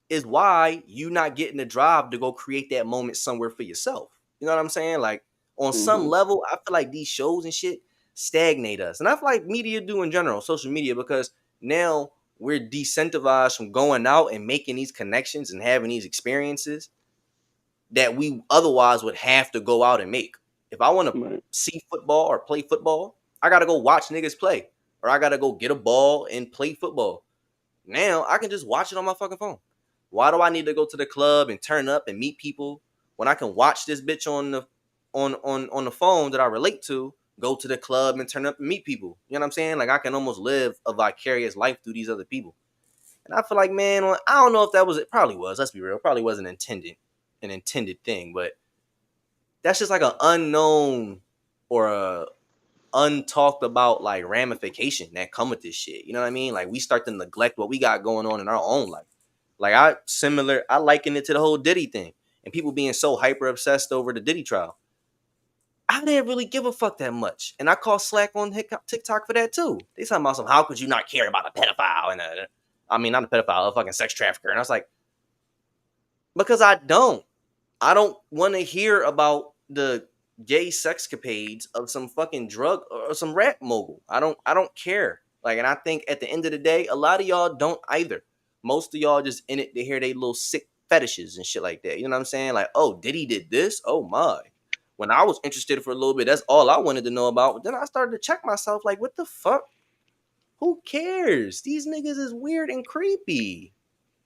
is why you not getting the drive to go create that moment somewhere for yourself. You know what I'm saying? Like, on some Hmm. level, I feel like these shows and shit stagnate us. And I feel like media do in general, social media, because now we're decentralized from going out and making these connections and having these experiences that we otherwise would have to go out and make. If I want to Right. see football or play football, I gotta go watch niggas play. Or I gotta go get a ball and play football. Now I can just watch it on my fucking phone. Why do I need to go to the club and turn up and meet people when I can watch this bitch on the on the phone that I relate to, go to the club and turn up and meet people? You know what I'm saying? Like, I can almost live a vicarious life through these other people. And I feel like, man, I don't know if that was, it probably was, let's be real, it probably wasn't an intended thing, but that's just like an unknown or a untalked about like ramification that come with this shit. You know what I mean? Like, we start to neglect what we got going on in our own life. Like, I liken it to the whole Diddy thing and people being so hyper obsessed over the Diddy trial. I didn't really give a fuck that much, and I call slack on TikTok for that too. They talking about some, how could you not care about a pedophile and I mean, not a pedophile, a fucking sex trafficker, and I was like, because I don't want to hear about the gay sexcapades of some fucking drug or some rap mogul. I don't care. Like, and I think at the end of the day, a lot of y'all don't either. Most of y'all just in it to hear they little sick fetishes and shit like that. You know what I'm saying? Like, oh, Diddy did this? Oh my. When I was interested for a little bit, that's all I wanted to know about. But then I started to check myself, like, what the fuck? Who cares? These niggas is weird and creepy.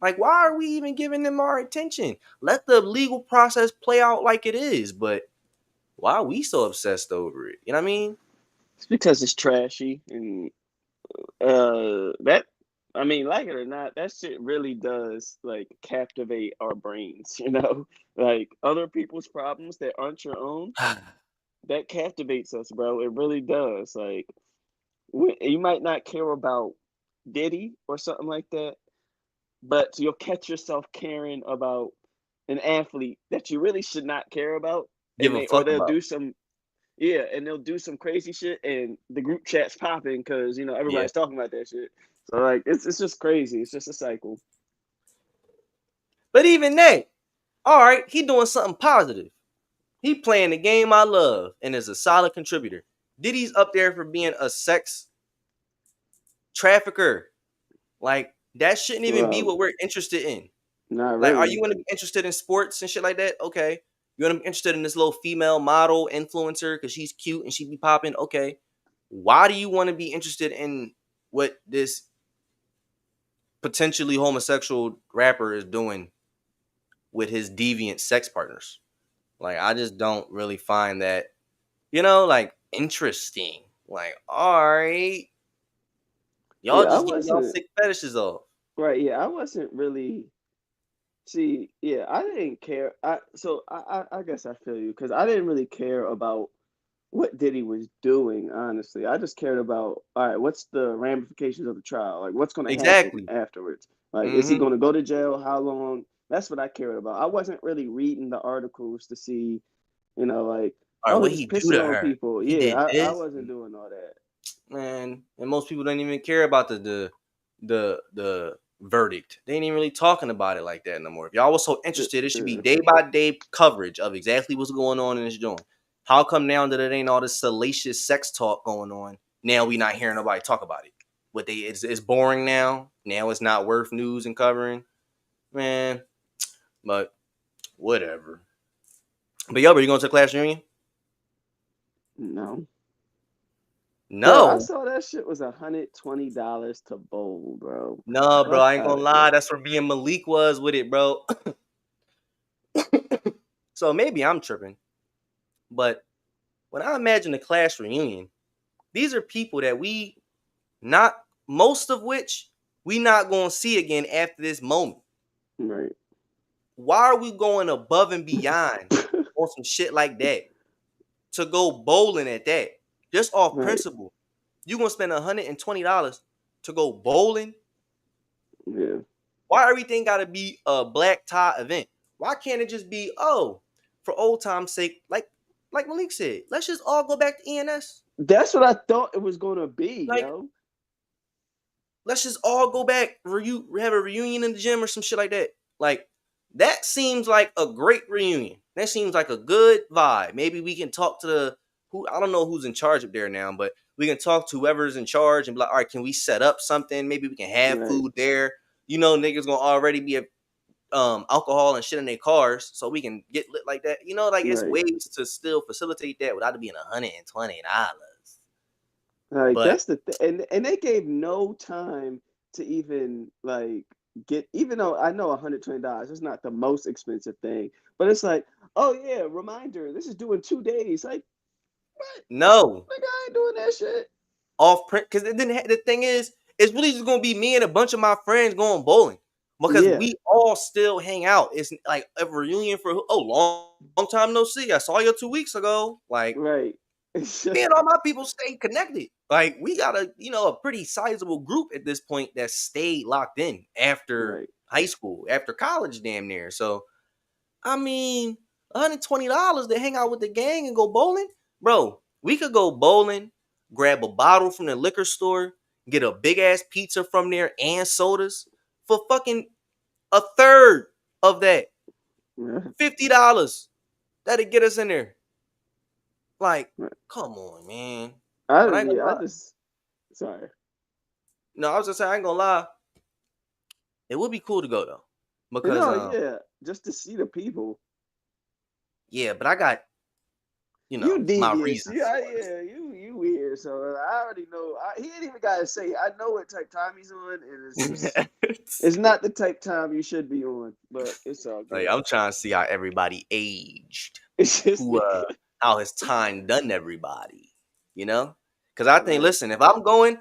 Like, why are we even giving them our attention? Let the legal process play out like it is. But why are we so obsessed over it? You know what I mean? It's because it's trashy and that I mean, like it or not, that shit really does like captivate our brains, you know? Like other people's problems that aren't your own, that captivates us, bro. It really does. Like you might not care about Diddy or something like that, but you'll catch yourself caring about an athlete that you really should not care about, Give a fuck they'll about. do some yeah, and they'll do some crazy shit, and the group chat's popping because Yeah. everybody's talking about that shit. So like, it's just crazy. It's just a cycle. But even that, all right, he doing something positive. He playing the game I love and is a solid contributor. Diddy's up there for being a sex trafficker. Like that shouldn't even be Well, what we're interested in. not Like, are you really. gonna be interested in sports and shit like that? Okay. You're gonna be interested in this little female model influencer because she's cute and she be popping. Okay. Why do you want to be interested in what this potentially homosexual rapper is doing with his deviant sex partners? Like, I just don't really find that, like interesting. Like, all right, y'all Yeah, I just getting y'all wasn't sick fetishes off. right. Yeah, I wasn't really. See, yeah, I didn't care. I guess I feel you because I didn't really care about what Diddy was doing, honestly. I just cared about, all right, what's the ramifications of the trial? Like, what's going to happen Exactly. afterwards? Like, is he Mm-hmm. going to go to jail? How long? That's what I cared about. I wasn't really reading the articles to see, like, All right, oh, what he's he do to pissing on her? people. He Yeah, did I this. wasn't doing all that. Man, and most people don't even care about the verdict. They ain't even really talking about it like that no more. If y'all was so interested, it should be Uh, day by day coverage of exactly what's going on in this joint. How come now that it ain't all this salacious sex talk going on? Now we not hearing nobody talk about it. It's boring now. Now it's not worth news and covering. Man, but whatever. But yo, are you going to the class reunion? no. Bro, I No. saw that shit was $120 to bowl, bro. No, bro, Fuck I ain't out gonna of here. lie. That's where me and Malik was with it, bro. So maybe I'm tripping. But when I imagine a class reunion, these are people that we not most of which we not gonna see again after this moment. Right. Why are we going above and beyond on some shit like that to go bowling at that? Just off Right. principle. You gonna spend $120 to go bowling? Yeah. Why everything gotta be a black tie event? Why can't it just be, oh, for old time's sake, like Malik said, let's just all go back to ENS. That's what I thought it was gonna be, Like, yo. let's just all go back, have a reunion in the gym or some shit like that. Like, that seems like a great reunion. That seems like a good vibe. Maybe we can talk to who I don't know who's in charge up there now, but we can talk to whoever's in charge and be like, all right, can we set up something? Maybe we can have Right. food there. Niggas gonna already be alcohol and shit in their cars, so we can get lit like that. Like it's Right. ways to still facilitate that without it being $120. Like But that's the and they gave no time to even like get, even though I know $120 is not the most expensive thing, but it's like, oh yeah, reminder, this is doing 2 days. Like, what? no, Like, I ain't doing that shit. off print because it didn't. The thing is, it's really just gonna be me and a bunch of my friends going bowling because Yeah. we all still hang out. It's like a reunion for long time no see. I saw you 2 weeks ago. Like Right. me and all my people stay connected. Like we got a pretty sizable group at this point that stayed locked in after Right. high school, after college, damn near. So I mean, $120 to hang out with the gang and go bowling, bro. We could go bowling, grab a bottle from the liquor store, get a big ass pizza from there and sodas for fucking a third of that, Yeah. $50. That'd get us in there. Like, Right. come on, man. I But I ain't gonna yeah, I lie. just sorry. No, I was just saying I ain't gonna lie. It would be cool to go though, You because know, yeah, just to see the people. yeah, but I got You my devious. reasons Yeah, for it. yeah, you weird. So I already know. He ain't even gotta say. I know what type time he's on, and it's just it's not the type time you should be on. But it's all Like good. I'm trying to see how everybody aged, It's just who how his time done everybody, you know? Cause I think, right, listen, if I'm going,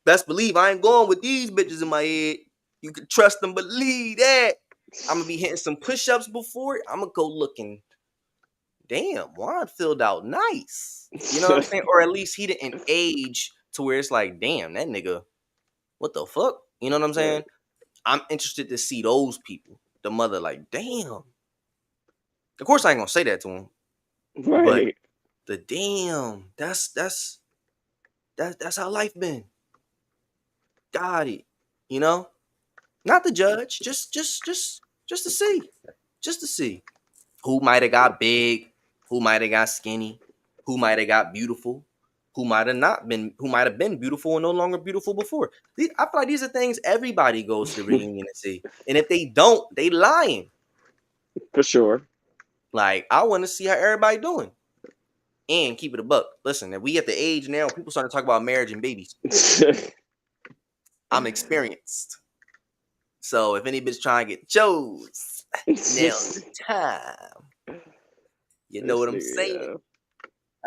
best believe I ain't going with these bitches in my head. You can trust them, believe that. I'm gonna be hitting some push-ups before it. I'm gonna go looking, damn, Juan filled out nice. You know what I'm saying? Or at least he didn't age to where it's like, damn, that nigga, what the fuck? You know what I'm saying? right, I'm interested to see those people. The mother, like, damn. Of course, I ain't gonna say that to him, but right. the damn, that's how life been. Got it. You know, not the judge, just to see, just to see who might have got big, who might have got skinny, who might have got beautiful, who might have not been, who might have been beautiful and no longer beautiful before. I feel like these are things everybody goes to the reunion to see. And if they don't, they lying. For sure. Like, I want to see how everybody doing. And keep it a buck. Listen, if we at the age now, people starting to talk about marriage and babies. I'm experienced. So if any bitch trying to get chose, now's the time. You know what I'm saying? Yeah.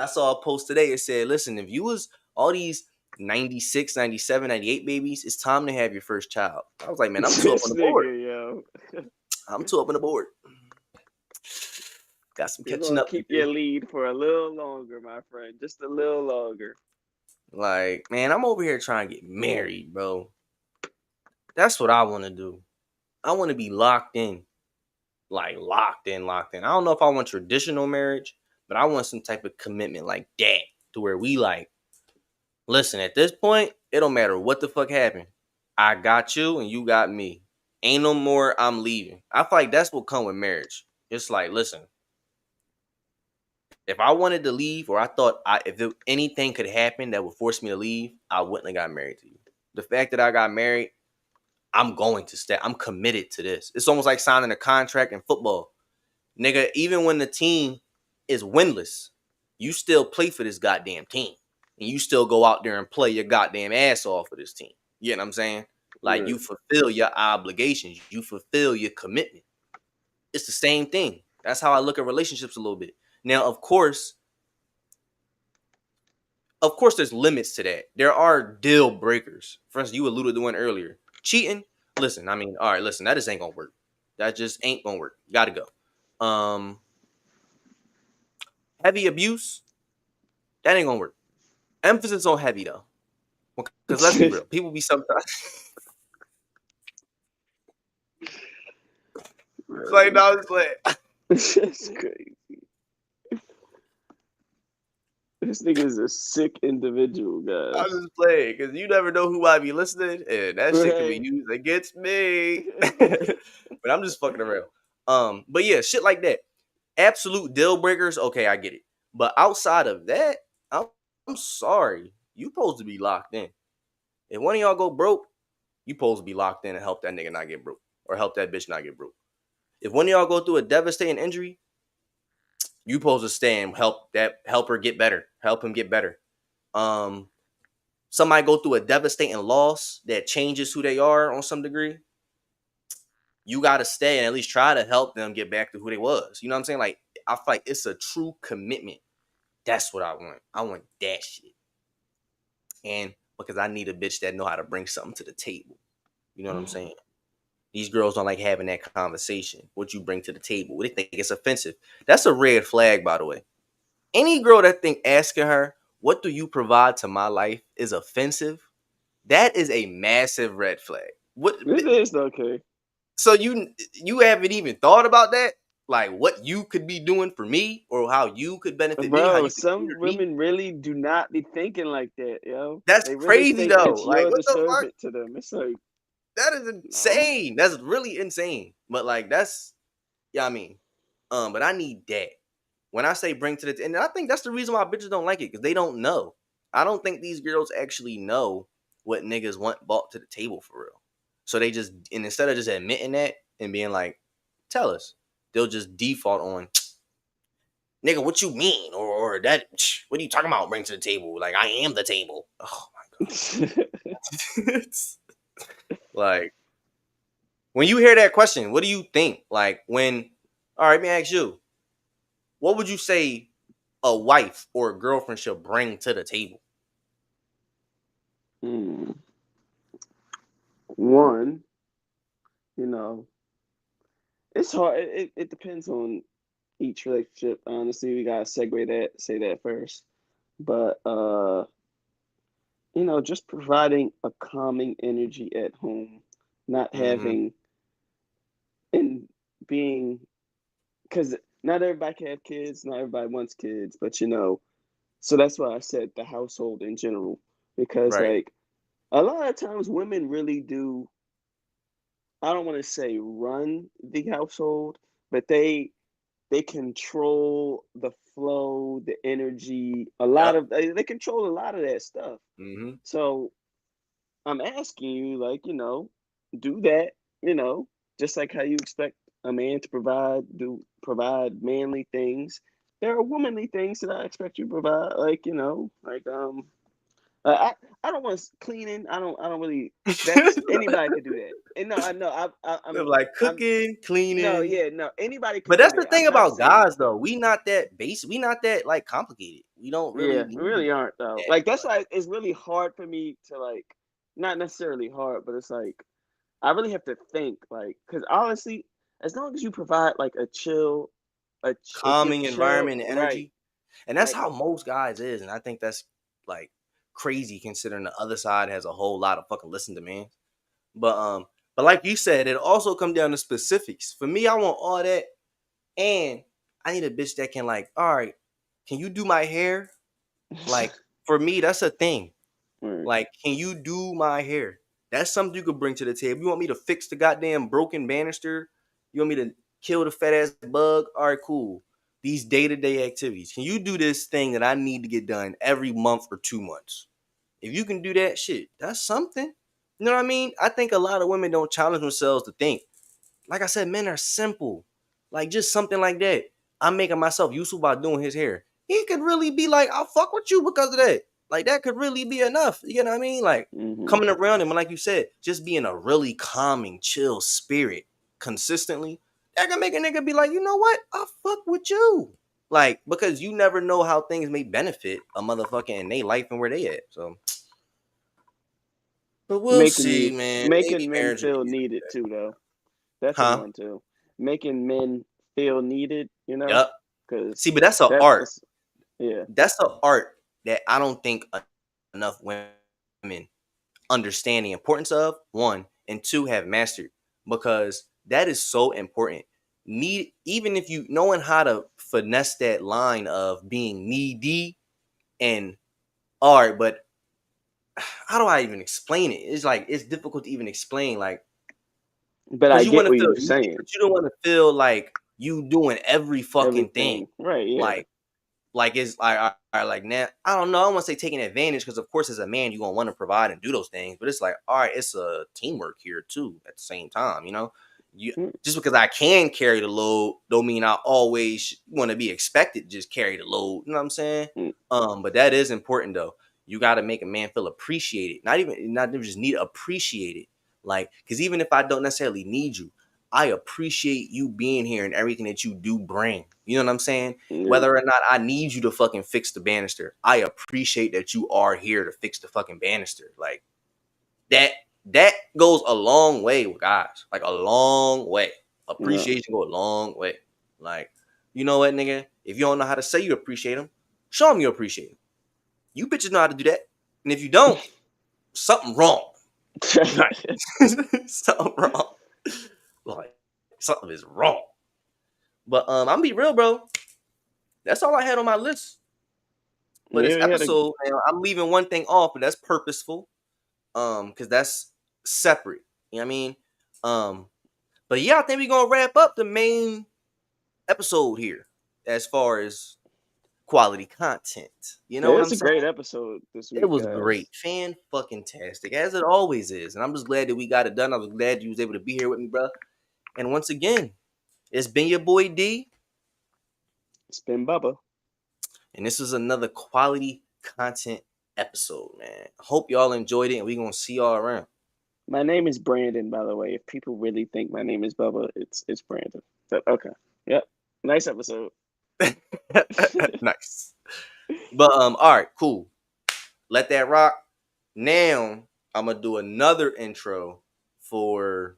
I saw a post today. It said, listen, if you was all these 96, 97, 98 babies, it's time to have your first child. I was like, man, I'm too up on the board. Yo. I'm too up on the board. Got some You're catching gonna up to keep do. your lead for a little longer, my friend. Just a little longer. Like, man, I'm over here trying to get married, bro. That's what I want to do. I want to be locked in. Like, locked in. I don't know if I want traditional marriage, but I want some type of commitment like that, to where we like, listen, at this point, it don't matter what the fuck happened. I got you and you got me. Ain't no more, I'm leaving. I feel like that's what come with marriage. It's like, listen, if I wanted to leave, or I thought if anything could happen that would force me to leave, I wouldn't have got married to you. The fact that I got married, I'm going to stay. I'm committed to this. It's almost like signing a contract in football. Nigga, even when the team is winless, you still play for this goddamn team. And you still go out there and play your goddamn ass off for this team. You know what I'm saying? Like, Right. you fulfill your obligations. You fulfill your commitment. It's the same thing. That's how I look at relationships a little bit. Now, of course, there's limits to that. There are deal breakers. For instance, you alluded to one earlier. Cheating. Listen, I mean, all right, listen, that just ain't gonna work. That just ain't gonna work. Gotta go. Heavy abuse. That ain't gonna work. Emphasis on heavy though. Because let's be real. People be sometimes like, no, it's like, That's crazy. This nigga is a sick individual, I'm guys. just playing because you never know who might be listening, and that shit can be Right. used against me. But I'm just fucking around. But yeah, shit like that. Absolute deal breakers. Okay, I get it. But outside of that, I'm sorry. You supposed to be locked in. If one of y'all go broke, you supposed to be locked in and help that nigga not get broke, or help that bitch not get broke. If one of y'all go through a devastating injury, you supposed to stay and help her get better, help him get better. Somebody go through a devastating loss that changes who they are on some degree. You got to stay and at least try to help them get back to who they was. You know what I'm saying? Like, I feel like it's a true commitment. That's what I want. I want that shit. And because I need a bitch that know how to bring something to the table. You know what I'm saying? These girls don't like having that conversation. What you bring to the table. They think it's offensive. That's a red flag, by the way. Any girl that think asking her, what do you provide to my life is offensive, that is a massive red flag. What? It is okay. So you haven't even thought about that? Like, what you could be doing for me, or how you could benefit me, how Bro, you could cater some to me? women really do not be thinking like that, yo. That's They really crazy think though. that Like, you're what the the fuck? servant to them. It's like, That is no. insane. That's really insane. But like, that's, yeah, I mean, but I need that. When I say bring to the, and I think that's the reason why bitches don't like it, because they don't know. I don't think these girls actually know what niggas want brought to the table for real. So they just, and instead of just admitting that and being like, tell us, they'll just default on, nigga, what you mean? Or that, what are you talking about bring to the table? Like, I am the table. Oh my God. Like, when you hear that question, what do you think? Like, when, all right, let me ask you, what would you say a wife or a girlfriend should bring to the table? Hmm. One, you know, it's hard. It depends on each relationship. Honestly, we gotta say that first. But just providing a calming energy at home, not Mm-hmm. having and being because not everybody can have kids, not everybody wants kids, but so that's why I said the household in general. Because Right. like a lot of times women really do, I don't want to say run the household, but they they control the flow, the energy, Yep. they control a lot of that stuff. Mm-hmm. So I'm asking you, like, do that, you know, just like how you expect a man to provide manly things. There are womanly things that I expect you to provide, like, I I don't want cleaning. I don't really. That's anybody could do that. And no, I know. Like I'm cooking, no, cleaning. yeah, no. Anybody But could do that's the that. I'm thing not about saying. guys, though. We not that basic. We not that like complicated. We don't really Yeah, we need really aren't though. that Like that's much. why it's really hard for me to like, not necessarily hard, but it's like I really have to think like, because honestly, as long as you provide like a good Calming chill, environment and right? energy. And that's Like, how most guys is. And I think that's like crazy considering the other side has a whole lot of fucking listen demands. But like you said, it also come down to specifics. For me, I want all that, and I need a bitch that can like, all right, can you do my hair? Like for me, that's a thing. right. Like, can you do my hair? That's something you could bring to the table. You want me to fix the goddamn broken banister? You want me to kill the fat ass bug? All right, cool. These day-to-day activities. Can you do this thing that I need to get done every month or 2 months? If you can do that shit, that's something. You know what I mean? I think a lot of women don't challenge themselves to think. Like I said, men are simple. Like just something like that. I'm making myself useful by doing his hair. He could really be like, I'll fuck with you because of that. Like that could really be enough. You know what I mean? Like Hmm. coming around him, and like you said, just being a really calming, chill spirit consistently. That can make a nigga be like, you know what? I'll fuck with you. Like, because you never know how things may benefit a motherfucker in their life and where they at. So, but we'll see, man. Maybe Making men marriage will feel ease needed that. too, though. That's a Huh? one too. Making men feel needed, Yep. because See, but that's an art. that's yeah. That's an art that I don't think enough women understand the importance of, one, and two, have mastered, because that is so important. Need, even if you knowing how to finesse that line of being needy and art, but how do I even explain it? It's like it's difficult to even explain, like But because I you want get to what feel you're needed, saying. but you don't want to feel like you doing every fucking thing. Everything, right? Yeah. Like it's like now I don't know. I don't want to say taking advantage because of course as a man you're gonna want to provide and do those things, but it's like all right, it's a teamwork here too at the same time. You know, you Mm, just because I can carry the load don't mean I always want to be expected to just carry the load. You know what I'm saying? mm, But that is important though. You got to make a man feel appreciated, not even just need appreciated. Like because even if I don't necessarily need you, I appreciate you being here and everything that you do bring. You know what I'm saying? yeah. Whether or not I need you to fucking fix the banister, I appreciate that you are here to fix the fucking banister. Like that that goes a long way with guys. Like a long way. Yeah. Appreciation go a long way. Like, you know what, nigga? If you don't know how to say you appreciate them, show them you appreciate them. You bitches know how to do that. And if you don't, something wrong. Like something wrong. Like something is wrong. But I'm gonna be real, bro. That's all I had on my list for this Yeah, we had a episode. And I'm leaving one thing off, but that's purposeful. Because that's separate. You know what I mean? Um, but yeah, I think we're gonna wrap up the main episode here as far as quality content. You know yeah, what it's I'm a saying? great episode this It week, was guys. great, fan fucking tastic, as it always is. And I'm just glad that we got it done. I was glad you was able to be here with me, bro. And once again, it's been your boy D, Spin Bubba. and this is another quality content episode, man. Hope y'all enjoyed it, and we're gonna see y'all around. My name is Brandon, by the way. If people really think my name is Bubba, it's Brandon. But okay. Yep. Nice episode. Nice. But all right, cool. Let that rock. Now I'm gonna do another intro for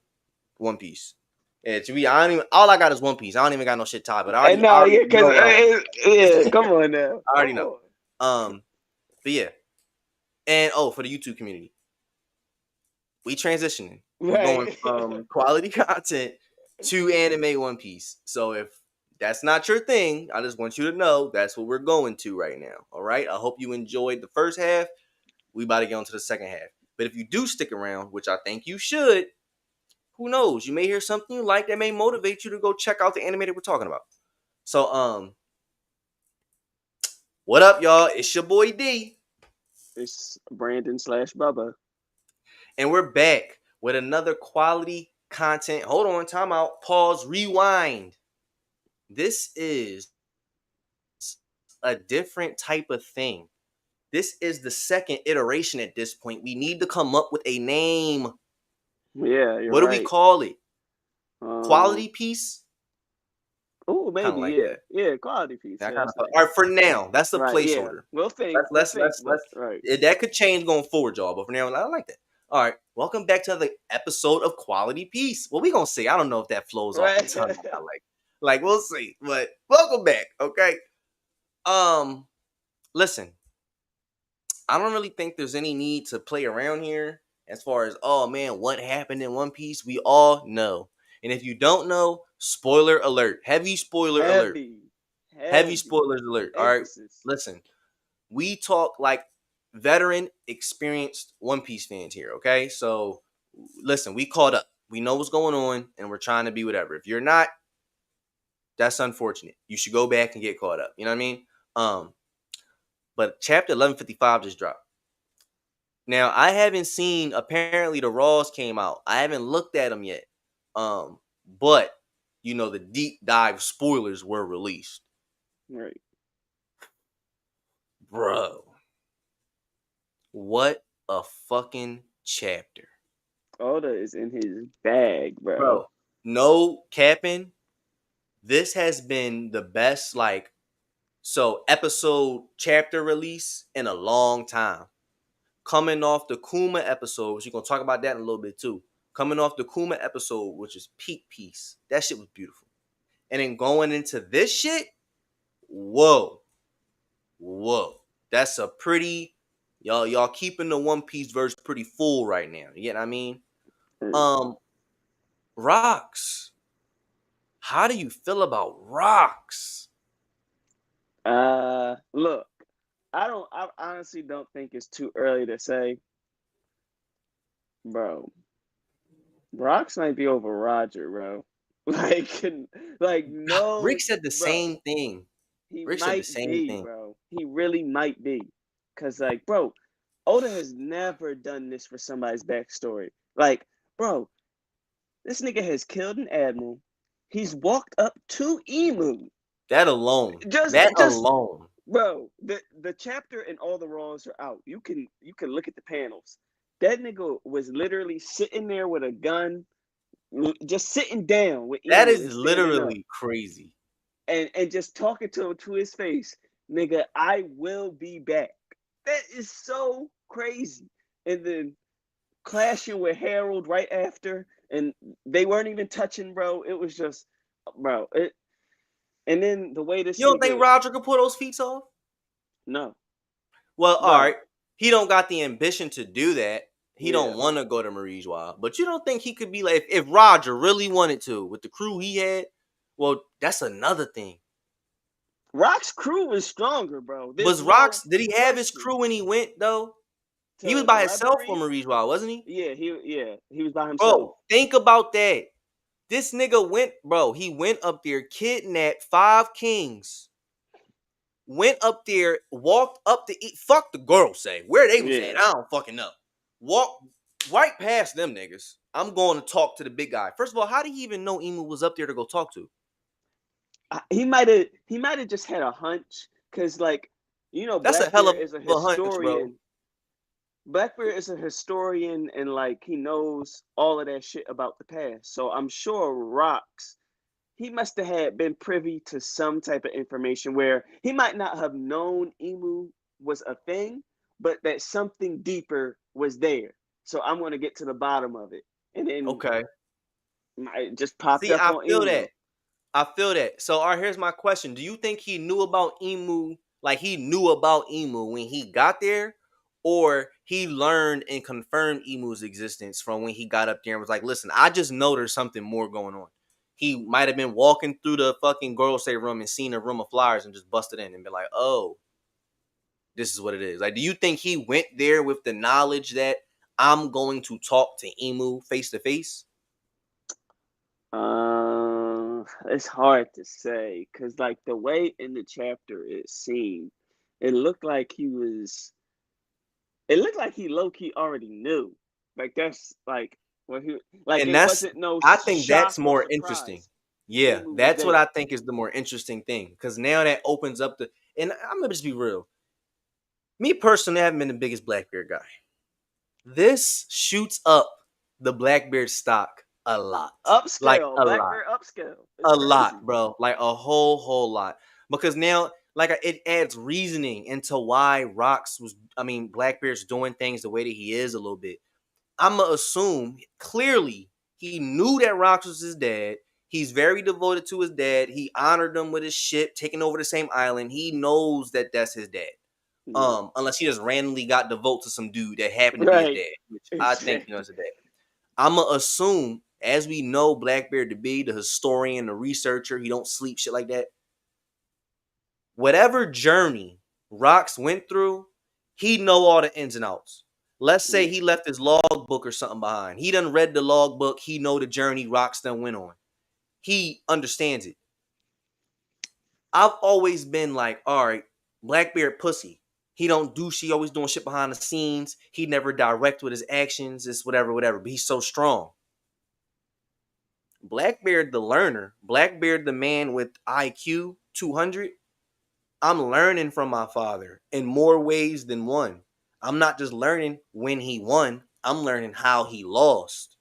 One Piece. Yeah, to be I don't even all I got is One Piece. I don't even got no shit tied, but And I no, already yeah, cause know what I want. yeah, come on now. I Come already know. on. But yeah. And oh, for the YouTube community, we transitioning. We going Right. from quality content to anime One Piece. So if that's not your thing, I just want you to know that's what we're going to right now. All right. I hope you enjoyed the first half. We about to get on to the second half. But if you do stick around, which I think you should, who knows? You may hear something you like that may motivate you to go check out the anime that we're talking about. So what up, y'all? It's your boy D, It's Brandon/Bubba. and we're back with another quality content. Hold on, time out, pause, rewind. This is a different type of thing. This is the second iteration at this point. We need to come up with a name. Yeah, you're What do we right. call it? Quality piece? Oh, Kind of maybe, like yeah. that. Yeah, quality piece. That Yeah, kind that's of. nice. All right, for now, that's the Right, yeah. placeholder. We'll think, but right. That could change going forward, y'all. But for now, I like that. All right, welcome back to the episode of Quality Piece. What we gonna say? I don't know if that flows off the Right. tongue. Like we'll see. But welcome back. Okay. Um, listen, I don't really think there's any need to play around here as far as, oh man, what happened in One Piece. We all know, and if you don't know, spoiler alert, heavy spoiler alert, heavy spoilers alert. All right, Emphasis. listen. We talk like veteran, experienced One Piece fans here, okay? So listen, we caught up. We know what's going on, and we're trying to be whatever. If you're not, that's unfortunate. You should go back and get caught up. You know what I mean? Um, but chapter 1155 just dropped. Now I haven't seen. Apparently, the Raws came out. I haven't looked at them yet. But you know the deep dive spoilers were released, Right. bro. What a fucking chapter. Oda is in his bag, bro. No capping. This has been the best, like, so episode chapter release in a long time. Coming off the Kuma episode, which you're gonna talk about that in a little bit too. Coming off the Kuma episode, which is peak piece. That shit was beautiful. And then going into this shit, whoa. That's a pretty y'all keeping the One Piece verse pretty full right now. You get what I mean? Rocks. How do you feel about Rocks? Look, I honestly don't think it's too early to say, bro. Rocks might be over Roger, bro. Like no, Rick said the bro. same thing. He Rick said the might same be, thing. bro. He really might be. Cause like, bro, Oda has never done this for somebody's backstory. Like, bro, this nigga has killed an admiral. He's walked up to Emu. That alone. Just Alone. bro, the chapter and all the Raws are out. You can look at the panels. That nigga was literally sitting there with a gun, just sitting down with Emu. That is literally crazy. And just talking to him to his face, nigga, I will be back. That is so crazy. And then clashing with Harold right after, and they weren't even touching, bro. It was just, bro. And then the way this. You don't think Roger could pull those feet off? No. Well, all right. He don't got the ambition to do that. He don't want to go to Marijois. But you don't think he could be like, if Roger really wanted to, with the crew he had, well, that's another thing. Rock's crew was stronger, bro. Did he have his crew when he went, though? He was by himself for Marijois, wasn't he? Yeah, he was by himself. Bro, think about that. This nigga went, bro, he went up there, kidnapped 5 kings. Went up there, walked up to eat. Fuck the girl say. Where they was at, I don't fucking know. Walk right past them niggas. I'm going to talk to the big guy. First of all, how did he even know Emu was up there to go talk to? He might have just had a hunch, because like, you know, that's a hell of is a historian. Hunch, bro. Blackbeard is a historian, and like he knows all of that shit about the past. So I'm sure Rocks, he must have been privy to some type of information where he might not have known Emu was a thing, but that something deeper was there. So I'm going to get to the bottom of it. And then it just popped up on Emu. I feel that. So, all right, here's my question. Do you think he knew about Emu, like he knew about Emu when he got there? Or he learned and confirmed Emu's existence from when he got up there and was like, listen, I just know there's something more going on. He might have been walking through the fucking Gorosei room and seen a room of flyers and just busted in and be like, oh, this is what it is. Like, do you think he went there with the knowledge that I'm going to talk to Emu face to face? it's hard to say because, like, the way in the chapter it seemed, it looked like he was. It looked like he low key already knew. Like that's like when he like And it that's, wasn't no I think shock that's or more interesting. surprise. Yeah, Emu was that's what I there. think is the more interesting thing. Because now that opens up the, and I'm gonna just be real. Me personally, I haven't been the biggest Blackbeard guy. This shoots up the Blackbeard stock a lot. Like Upscale, a lot. Blackbeard upscale. It's A lot, crazy. bro. Like a whole lot. Because now, like, it adds reasoning into why Blackbeard's doing things the way that he is a little bit. I'ma assume clearly he knew that Rox was his dad. He's very devoted to his dad. He honored him with his ship, taking over the same island. He knows that that's his dad. Yeah. Unless he just randomly got devoted to some dude that happened to be his Right. dad, which I think Exactly. is his dad. I'ma assume, as we know Blackbeard to be, the historian, the researcher, he don't sleep, shit like that. Whatever journey Rox went through, he know all the ins and outs. Let's say Yeah. he left his log book or something behind. He done read the log book. He know the journey Rox done went on. He understands it. I've always been like, all right, Blackbeard pussy. He don't do shit. He always doing shit behind the scenes. He never direct with his actions. It's whatever. But he's so strong. Blackbeard the learner. Blackbeard the man with IQ 200. I'm learning from my father in more ways than one. I'm not just learning when he won, I'm learning how he lost.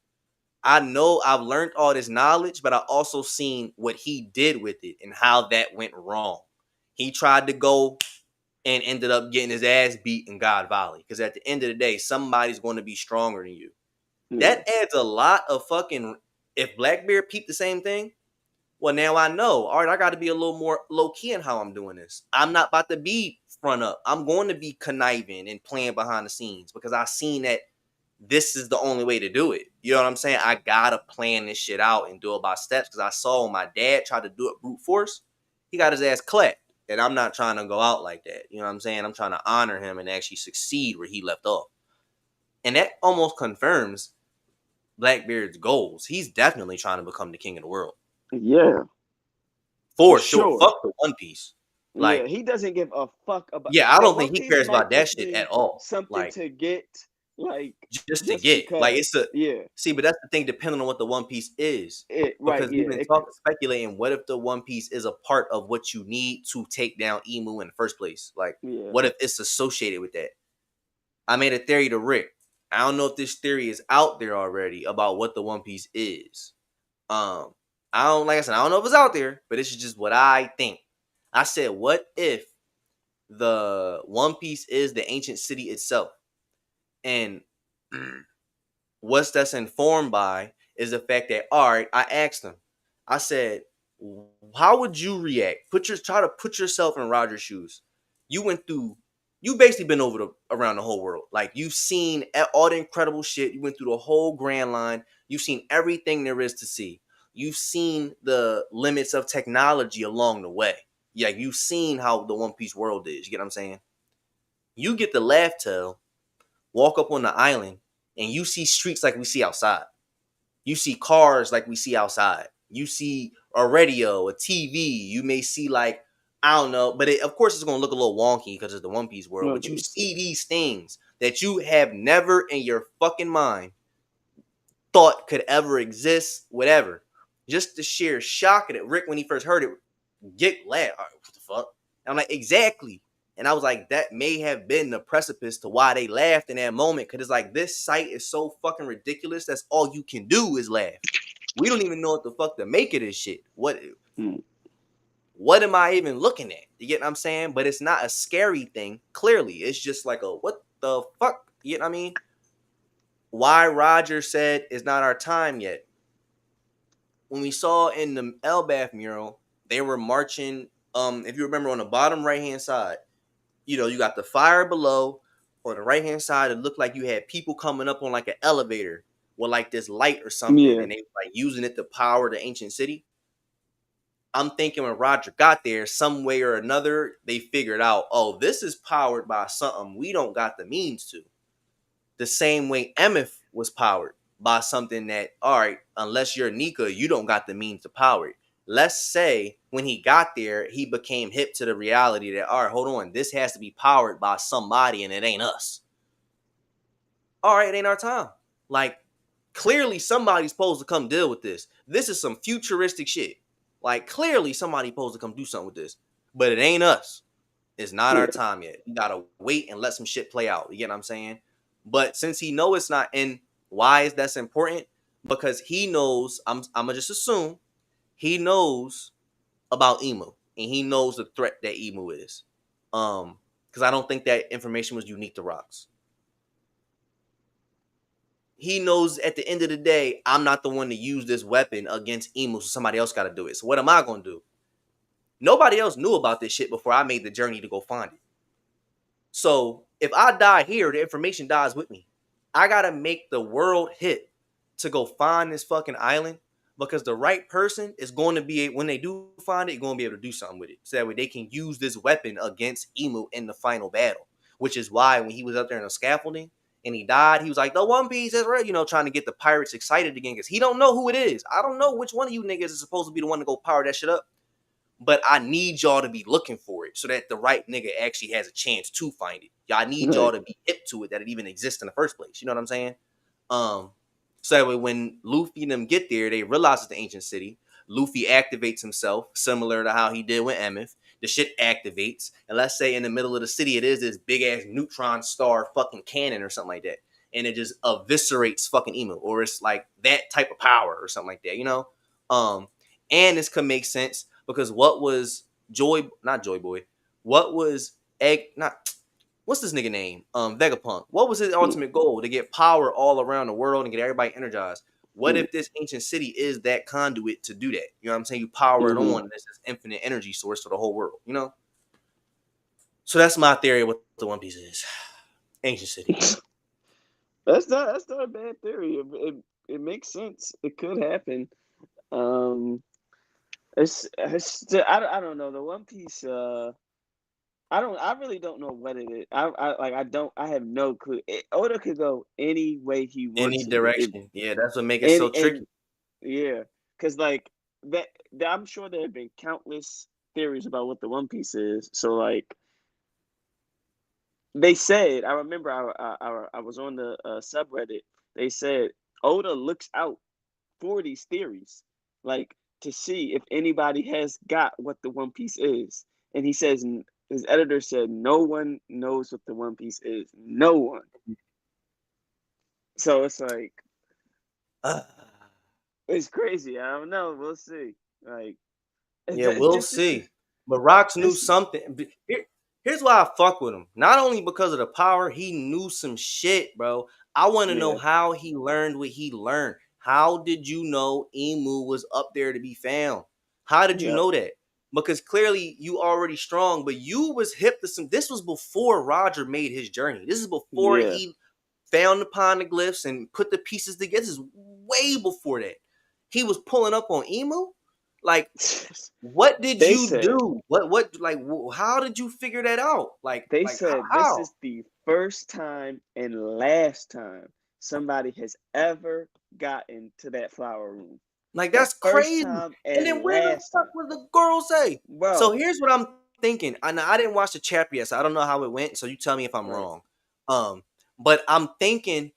I know I've learned all this knowledge, but I also seen what he did with it and how that went wrong. He tried to go and ended up getting his ass beat in God Valley. Because at the end of the day, somebody's going to be stronger than you. Yeah. That adds a lot of fucking. If Blackbeard peeped the same thing, well, now I know. All right, I got to be a little more low key in how I'm doing this. I'm not about to be front up. I'm going to be conniving and playing behind the scenes because I seen that this is the only way to do it. You know what I'm saying? I gotta plan this shit out and do it by steps because I saw when my dad tried to do it brute force, he got his ass clapped. And I'm not trying to go out like that. You know what I'm saying? I'm trying to honor him and actually succeed where he left off. And that almost confirms Blackbeard's goals. He's definitely trying to become the king of the world. Yeah. For sure. Sure. Fuck the One Piece. Yeah. Like, He doesn't give a fuck about. yeah, I The don't One think he Piece cares might about that just shit be at all. something Like, to get, like, just to just get. Like, it's because. a Yeah. see, but that's the thing, depending on what the One Piece is. It. Right. Because we've Yeah. been talking, speculating, what if the One Piece is a part of what you need to take down Emu in the first place? Like, Yeah. what if it's associated with that? I made a theory to Rick. I don't know if this theory is out there already about what the One Piece is. I don't, like I said, I don't know if it's out there, but this is just what I think. I said, what if the One Piece is the ancient city itself? And what's that's informed by is the fact that, all right, I asked him, I said, how would you react? Try to put yourself in Roger's shoes. You went through, you basically been around the whole world. Like, you've seen all the incredible shit. You went through the whole Grand Line. You've seen everything there is to see. You've seen the limits of technology along the way. Yeah, you've seen how the One Piece world is. You get what I'm saying? You get the laugh tale, walk up on the island, and you see streets like we see outside. You see cars like we see outside. You see a radio, a TV. You may see, like, I don't know, but of course it's gonna look a little wonky because it's the One Piece world. One But you Piece. see these things that you have never in your fucking mind thought could ever exist, whatever. Just the sheer shock of it. Rick, when he first heard it, get laugh. Right, what the fuck? And I'm like, exactly. And I was like, that may have been the precipice to why they laughed in that moment. Cause it's like, this sight is so fucking ridiculous. That's all you can do is laugh. We don't even know what the fuck to make of this shit. What am I even looking at? You get what I'm saying? But it's not a scary thing. Clearly, it's just like a what the fuck? You get what I mean? Why Roger said it's not our time yet. When we saw in the Elbaf mural, they were marching. If you remember, on the bottom right hand side, you got the fire below. On the right hand side, it looked like you had people coming up on like an elevator with like this light or something, Yeah. and they were like using it to power the ancient city. I'm thinking when Roger got there, some way or another, they figured out, oh, this is powered by something we don't got the means to. The same way Emeth was powered by something that, all right, unless you're Nika, you don't got the means to power it. let's say when he got there, he became hip to the reality that, all right, hold on, this has to be powered by somebody and it ain't us. All right, it ain't our time. Like, clearly somebody's supposed to come deal with this. This is some futuristic shit. Like, clearly somebody's supposed to come do something with this, but it ain't us. It's not our Yeah. time yet. You gotta wait and let some shit play out. You get what I'm saying? But since he know it's not, and why is that important? Because he knows. I'm gonna just assume he knows about Emu, and he knows the threat that Emu is. Because I don't think that information was unique to Rocks. He knows at the end of the day, I'm not the one to use this weapon against Emu, so somebody else got to do it. So what am I gonna do? Nobody else knew about this shit before I made the journey to go find it. So if I die here, the information dies with me. I gotta make the world hit to go find this fucking island because the right person is going to be, when they do find it, going to be able to do something with it. So that way they can use this weapon against Emu in the final battle. Which is why when he was up there in the scaffolding and he died, he was like, the One Piece is red, trying to get the pirates excited again because he don't know who it is. I don't know which one of you niggas is supposed to be the one to go power that shit up. But I need y'all to be looking for it so that the right nigga actually has a chance to find it. Y'all need y'all to be hip to it, that it even exists in the first place. You know what I'm saying? So that way when Luffy and them get there, they realize it's the ancient city. Luffy activates himself, similar to how he did with Emeth. The shit activates, and let's say in the middle of the city, it is this big ass neutron star fucking cannon or something like that, and it just eviscerates fucking Emu, or it's like that type of power or something like that. And this could make sense because what was not Joy Boy, what was Egg, not what's this nigga name? Vegapunk. What was his ultimate goal? To get power all around the world and get everybody energized. What if this ancient city is that conduit to do that? You know what I'm saying? You power it on, and it's this infinite energy source for the whole world. So that's my theory of what the One Piece is. Ancient city. That's not a bad theory. It makes sense. It could happen. I don't know. The One Piece. I really don't know what it is. I have no clue. Oda could go any way he Any wants with it. direction. Yeah, that's what makes it so tricky. And yeah, because like that, I'm sure there have been countless theories about what the One Piece is. So like they said, I remember I was on the subreddit. They said Oda looks out for these theories, like to see if anybody has got what the One Piece is. And he says his editor said no one knows what the One Piece is. No one. So it's like it's crazy. I don't know. We'll see. Like yeah, we'll see. But Rocks knew something. Here's why I fuck with him. Not only because of the power, he knew some shit, bro. I want to know how he learned what he learned. How did you know Emu was up there to be found? How did you know that? Because clearly you already strong, but you was hip to some. This was before Roger made his journey. This is before he found the poneglyphs and put the pieces together. This is way before that. He was pulling up on Emu. Like, what did you do? What like how did you figure that out? Like they like said this how? is the first time and last time somebody has ever gotten to that flower room. Like The that's first crazy. time And then and where the last fuck time. was the girl say? So Bro. here's what I'm thinking. I didn't watch the chapter yet, so I don't know how it went. So you tell me if I'm wrong. But I'm thinking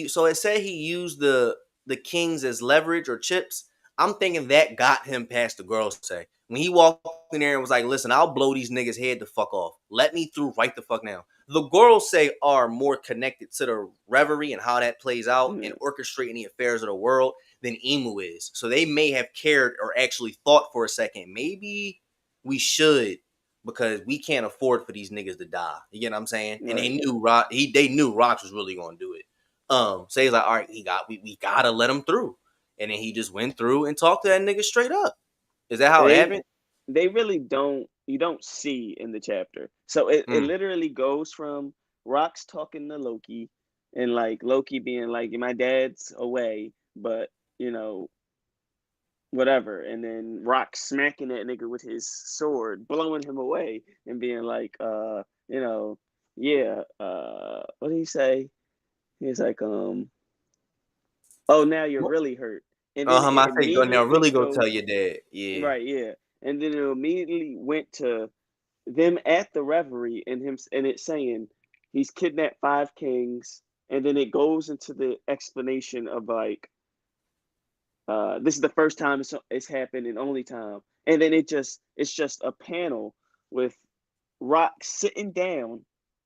so it said he used the kings as leverage or chips. I'm thinking that got him past the girl say. When he walked in there and was like, listen, I'll blow these niggas' head the fuck off. Let me through right the fuck now. The girls say are more connected to the reverie and how that plays out and orchestrating the affairs of the world than Emu is. So they may have cared or actually thought for a second, maybe we should because we can't afford for these niggas to die. You get what I'm saying? And they knew they knew Rox was really gonna do it. So he's like, all right, we gotta let him through. And then he just went through and talked to that nigga straight up. Is that how it happened? They really you don't see in the chapter. So it literally goes from Rox talking to Loki and like Loki being like, my dad's away, but whatever. And then Rock smacking that nigga with his sword, blowing him away and being like, what did he say? He's like, oh, now you're really hurt. and then I it say go now. immediately Really go tell goes your dad. Yeah. right, yeah, and then it immediately went to them at the reverie and him and it saying he's kidnapped five kings, and then it goes into the explanation of like this is the first time it's happened and only time, and then it's just a panel with Rock sitting down,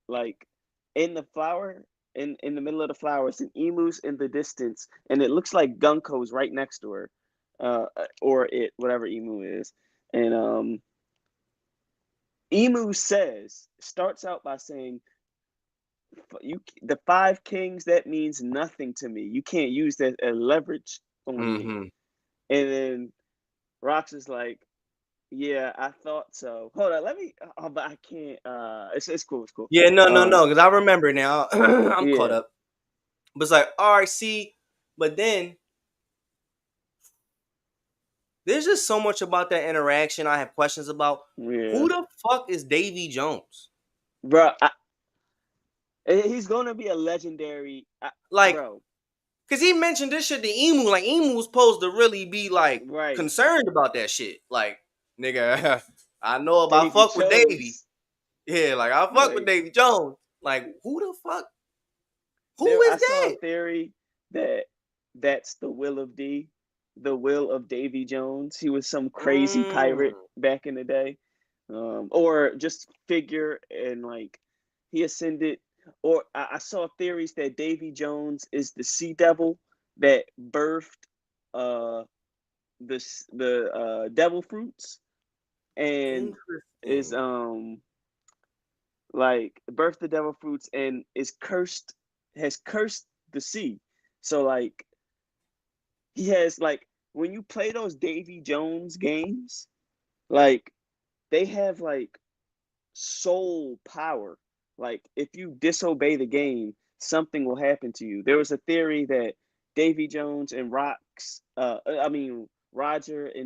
like in the flower, in the middle of the flowers, and emus in the distance, and it looks like Gunko's right next to her, or it whatever emu is, and Emu starts out by saying, "You the five kings that means nothing to me. You can't use that as leverage on me." Mm-hmm. And then Rox is like, "Yeah, I thought so. Hold on, let me. Oh, but I can't. It's cool. It's cool. Yeah, no, Um, because I remember now. I'm caught yeah, up. But it's like, all right, see, but then there's just so much about that interaction I have questions about. yeah, Who the fuck is Davy Jones? bro. He's gonna be a legendary, Like, bro. cause he mentioned this shit to Emu. Like, Emu was supposed to really be like Right, concerned about that shit. Like, nigga, I know about Davy fuck with Davy. Jones. Yeah, like I fuck with Like Davy Jones. Like, who the fuck? Who I is saw a that? theory that that's the will of D, the will of Davy Jones. He was some crazy pirate Mm. back in the day, or just figure and like he ascended. Or I saw theories that Davy Jones is the sea devil that birthed uh the devil fruits and is Interesting. like birthed the devil fruits and is cursed has cursed the sea. So like he has like when you play those Davy Jones games, like they have like soul power. Like if you disobey the game, something will happen to you. There was a theory that Davy Jones and Roger and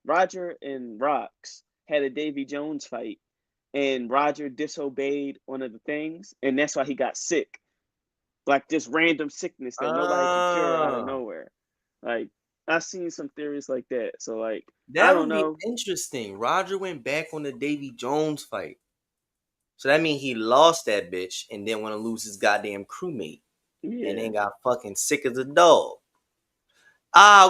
Roger and Rocks had a Davy Jones fight, and Roger disobeyed one of the things, and that's why he got sick. Like just random sickness that nobody could cure out of Ah, nowhere. Like I've seen some theories like that. So like I that don't would be know. interesting. Roger went back on the Davy Jones fight. So that means he lost that bitch and then want to lose his goddamn crewmate and Yeah, then got fucking sick as a dog.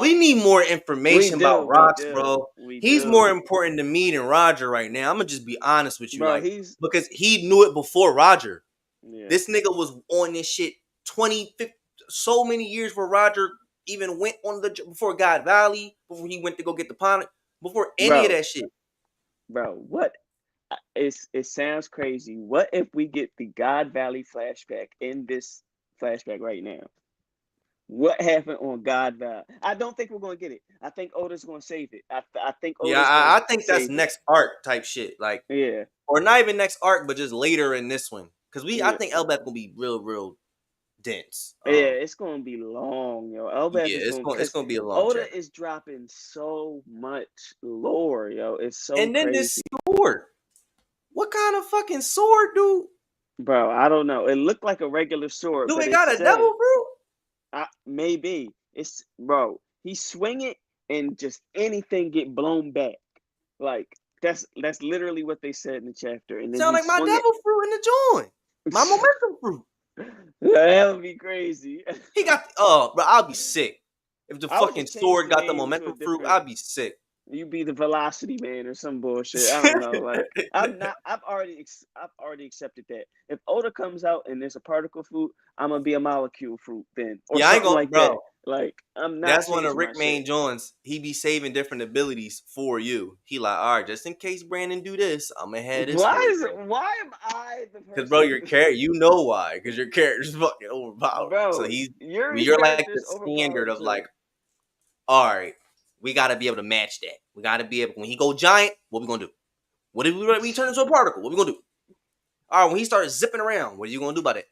We need more information about we Rocks, do, bro. we He's more do, important to me than Roger right now. I'm gonna just be honest with you, bro. like, He's because he knew it before Roger. yeah, This nigga was on this shit 20, 50, so many years where Roger even went on the before God Valley, before he went to go get the pilot, before any of bro, that shit. bro. What? It sounds crazy. What if we get the God Valley flashback in this flashback right now? What happened on God Valley? I don't think we're gonna get it. I think Oda's gonna save it. I think Yeah, Oda's gonna I think that's save it. next arc type shit, like, Yeah, or not even next arc, but just later in this one, because I yeah. think Elbeth gonna be real dense. Yeah, it's gonna be long, yo. Elbaf Yeah, is going it's because gonna be a long Oda chapter. is dropping so much lore, yo. It's so And then this crazy, sword, what kind of fucking sword, dude? bro. I don't know. It looked like a regular sword, Do but it it got a said, devil fruit? maybe it's bro. He swing it and just anything get blown back. Like that's literally what they said in the chapter. And then Sound he like my swung it. devil fruit in the joint. My momentum fruit. That would be crazy. He got oh, bro, I'll be sick. If the I would fucking just change sword the got the name to a momentum fruit, different. I'd be sick. You be the velocity man or some bullshit. I don't know. Like I'm not. I've already accepted that. If Oda comes out and there's a particle fruit, I'm gonna be a molecule fruit then, or Yeah, I ain't something gonna, like that. bro. Like I'm not That's one of changing Rick my shit, Main Jones. He be saving different abilities for you. He like, all right, just in case Brandon do this, I'm gonna have this for why you, is it? bro. Why am I the Because bro, person your character, you know why? Because your character's fucking overpowered. So bro? Your you're like character the is standard overpowered of like, too. all right, we gotta be able to match that. We gotta be able when he go giant, what we gonna do? What if we turn into a particle? What we gonna do? All right, when he starts zipping around, what are you gonna do about it?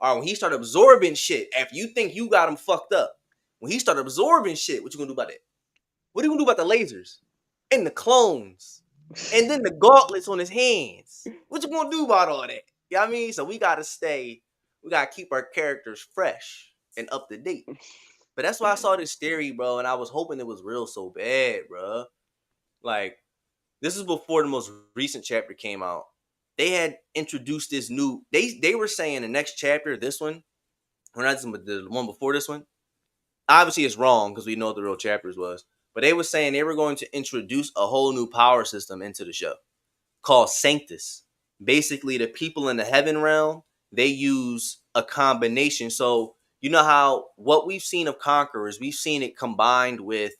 All right, when he started absorbing shit, after you think you got him fucked up, when he started absorbing shit, what you gonna do about it? What are you gonna do about the lasers and the clones and then the gauntlets on his hands? What you gonna do about all that? You know what I mean? So we gotta keep our characters fresh and up to date. But that's why I saw this theory, bro, and I was hoping it was real so bad, bro. Like, this is before the most recent chapter came out. They had introduced this new. They were saying the next chapter, this one, or not this one, but the one before this one. Obviously, it's wrong because we know what the real chapters was. But they were saying they were going to introduce a whole new power system into the show called Sanctus. Basically, the people in the heaven realm, they use a combination. So you know how what we've seen of conquerors, we've seen it combined with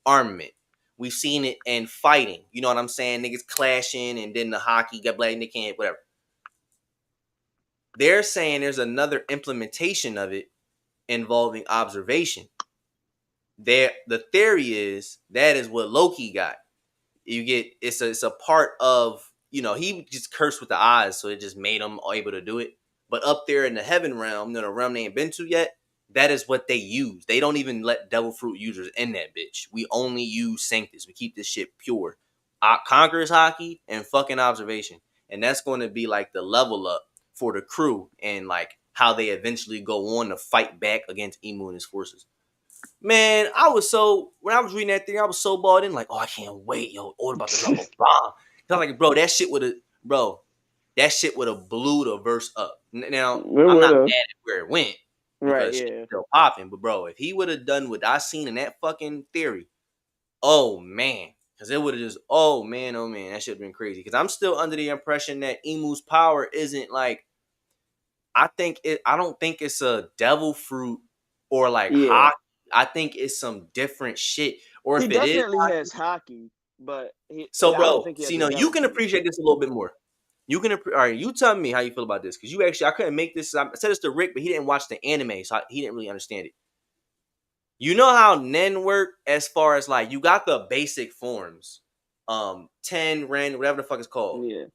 armament. We've seen it in fighting. You know what I'm saying? Niggas clashing, and then the hockey got black, they can't, whatever. They're saying there's another implementation of it involving observation. The theory is that is what Loki got. You get it's a part of, he just cursed with the eyes, so it just made him able to do it. But up there in the heaven realm, the realm they ain't been to yet, that is what they use. They don't even let devil fruit users in that bitch. We only use Sanctus. We keep this shit pure. Conquerors hockey and fucking observation, and that's going to be like the level up for the crew and like how they eventually go on to fight back against Emu and his forces. Man, when I was reading that thing, I was so bought in, like, oh, I can't wait, yo, Oda about to drop a bomb. I'm like, bro, that shit would have blew the verse up. Now, I'm not mad at where it went because shit's still popping, but bro, if he would have done what I seen in that fucking theory, oh man, because it would have just, oh man, that should have been crazy. Because I'm still under the impression that Emu's power isn't like, I don't think it's a devil fruit or like hockey. I think it's some different shit. Or if it is, he definitely has hockey, but bro, I don't think you can appreciate this a little bit more. All right, you tell me how you feel about this, because I couldn't make this. I said this to Rick, but he didn't watch the anime, so he didn't really understand it. You know how Nen work as far as like you got the basic forms, 10 Ren, whatever the fuck it's called. Yeah.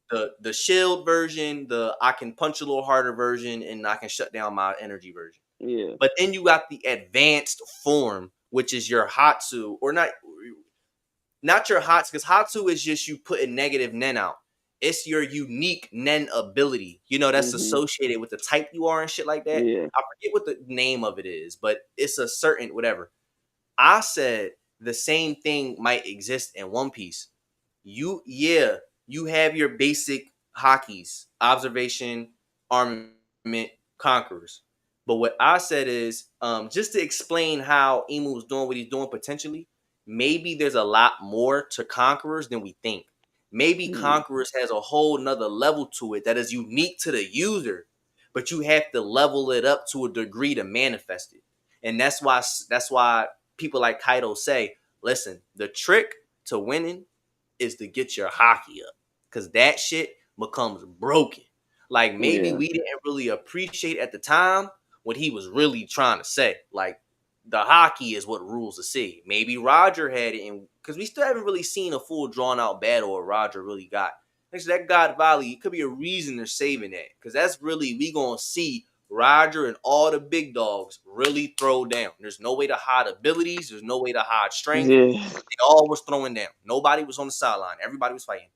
The shield version, the I can punch a little harder version, and I can shut down my energy version. Yeah. But then you got the advanced form, which is your Hatsu, or not your Hatsu, because Hatsu is just you putting negative Nen out. It's your unique Nen ability, that's associated with the type you are and shit like that. Yeah. I forget what the name of it is, but it's a certain whatever. I said the same thing might exist in One Piece. You have your basic hockeys, observation, armament, conquerors. But what I said is, just to explain how Emu was doing what he's doing potentially, maybe there's a lot more to conquerors than we think. Maybe Conquerors has a whole nother level to it that is unique to the user, but you have to level it up to a degree to manifest it. And that's why people like Kaido say, listen, the trick to winning is to get your hockey up, because that shit becomes broken. Like maybe we didn't really appreciate at the time what he was really trying to say. Like the hockey is what rules the sea. Maybe Roger had it, because we still haven't really seen a full drawn out battle where Roger really got. Actually, that God Valley, it could be a reason they're saving that, because that's really we gonna see Roger and all the big dogs really throw down. There's no way to hide abilities. There's no way to hide strength. Yeah. They all was throwing down. Nobody was on the sideline. Everybody was fighting.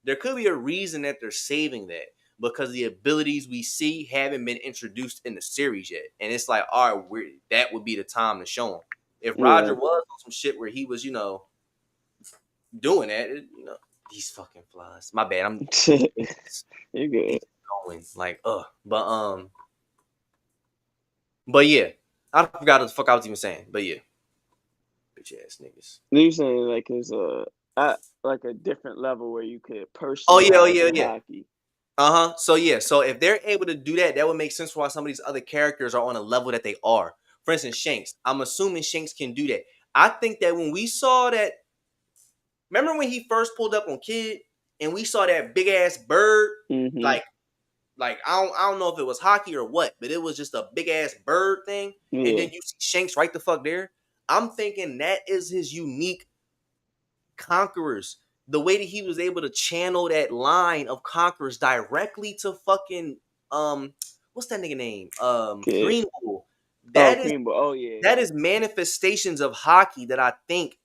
There could be a reason that they're saving that, because the abilities we see haven't been introduced in the series yet. And it's like, all right, that would be the time to show them. If Roger was on some shit where he was, doing that, these fucking flies. My bad. I'm you're good. Going like, but yeah, I forgot what the fuck I was even saying. But yeah, bitch ass niggas. You saying like it's like a different level where you could personalize hockey. So if they're able to do that, that would make sense for why some of these other characters are on a level that they are. For instance, Shanks. I'm assuming Shanks can do that. I think that when we saw that, remember when he first pulled up on Kid and we saw that big ass bird, like I don't know if it was hockey or what, but it was just a big ass bird thing, and then you see Shanks right the fuck there. I'm thinking that is his unique Conquerors. The way that he was able to channel that line of Conquerors directly to fucking what's that nigga name? Green Bull. Green Bull. Oh yeah. That is manifestations of hockey that I think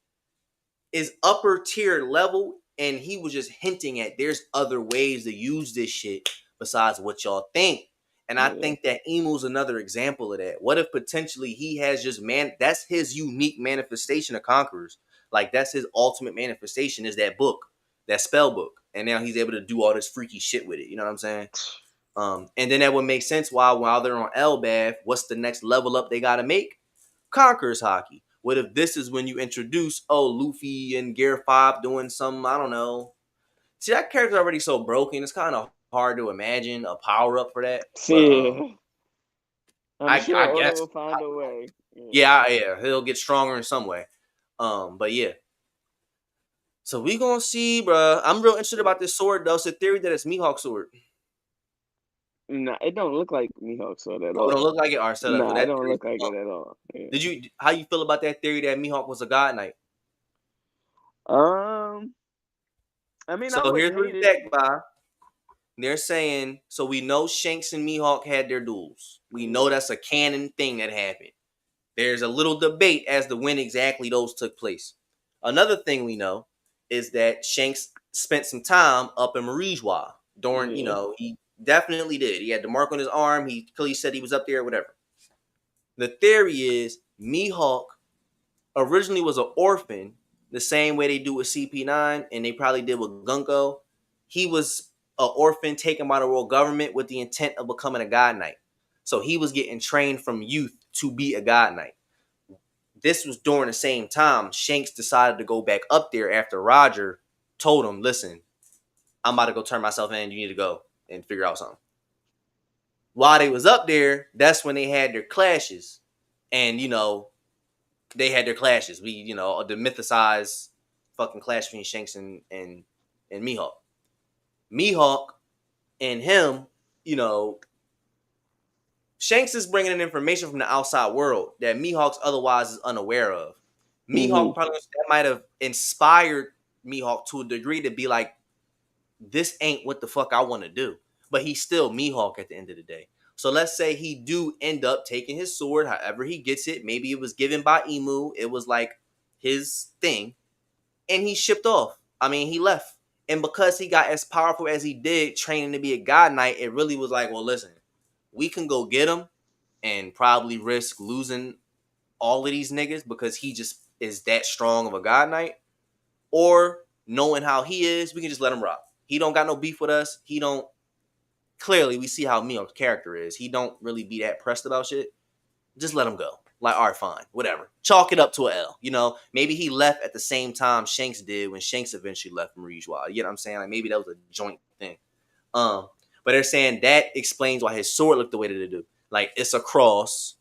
is upper tier level, and he was just hinting at there's other ways to use this shit besides what y'all think. And I think that Emu's another example of that. What if potentially he has just that's his unique manifestation of Conquerors. Like that's his ultimate manifestation is that book, that spell book. And now he's able to do all this freaky shit with it. You know what I'm saying? And then that would make sense while they're on Elbaf, what's the next level up they gotta make? Conquerors Haki. What if this is when you introduce, Luffy and Gear 5 doing some, I don't know. See, that character's already so broken, it's kind of hard to imagine a power-up for that. But I'm sure I Oda guess will find a way. yeah, he'll get stronger in some way. But yeah. So we gonna see, bruh. I'm real interested about this sword, though. It's a theory that it's Mihawk's sword. Nah, it don't look like Mihawk's sword at Oh, it don't all. look like it. All right, set up. So Nah, it that don't theory. look like it at all. Yeah. How you feel about that theory that Mihawk was a god knight? I mean, I So here's wouldn't what hate it's it. backed by. They're saying, so we know Shanks and Mihawk had their duels. We know that's a canon thing that happened. There's a little debate as to when exactly those took place. Another thing we know is that Shanks spent some time up in Marijois during, he definitely did. He had the mark on his arm. He clearly said he was up there, whatever. The theory is Mihawk originally was an orphan, the same way they do with CP9, and they probably did with Gunko. He was an orphan taken by the world government with the intent of becoming a god knight. So he was getting trained from youth to be a god knight. This was during the same time Shanks decided to go back up there after Roger told him, listen, I'm about to go turn myself in. You need to go and figure out something. While they was up there, that's when they had their clashes. And, they had their clashes. The mythicized fucking clash between Shanks and Mihawk. Mihawk and him, Shanks is bringing in information from the outside world that Mihawk's otherwise is unaware of. Mihawk probably that might have inspired Mihawk to a degree to be like, this ain't what the fuck I want to do. But he's still Mihawk at the end of the day. So let's say he do end up taking his sword, however he gets it. Maybe it was given by Emu. It was like his thing. And he shipped off. I mean, he left. And because he got as powerful as he did, training to be a god knight, it really was like, well, listen, we can go get him and probably risk losing all of these niggas because he just is that strong of a god knight. Or knowing how he is, we can just let him rock. He don't got no beef with us. He don't. Clearly, we see how Mihawk's character is. He don't really be that pressed about shit. Just let him go. Like, all right, fine, whatever. Chalk it up to a L. Maybe he left at the same time Shanks did when Shanks eventually left from Marijois. You know what I'm saying? Like, maybe that was a joint thing. But they're saying that explains why his sword looked the way that it do. Like, it's a cross.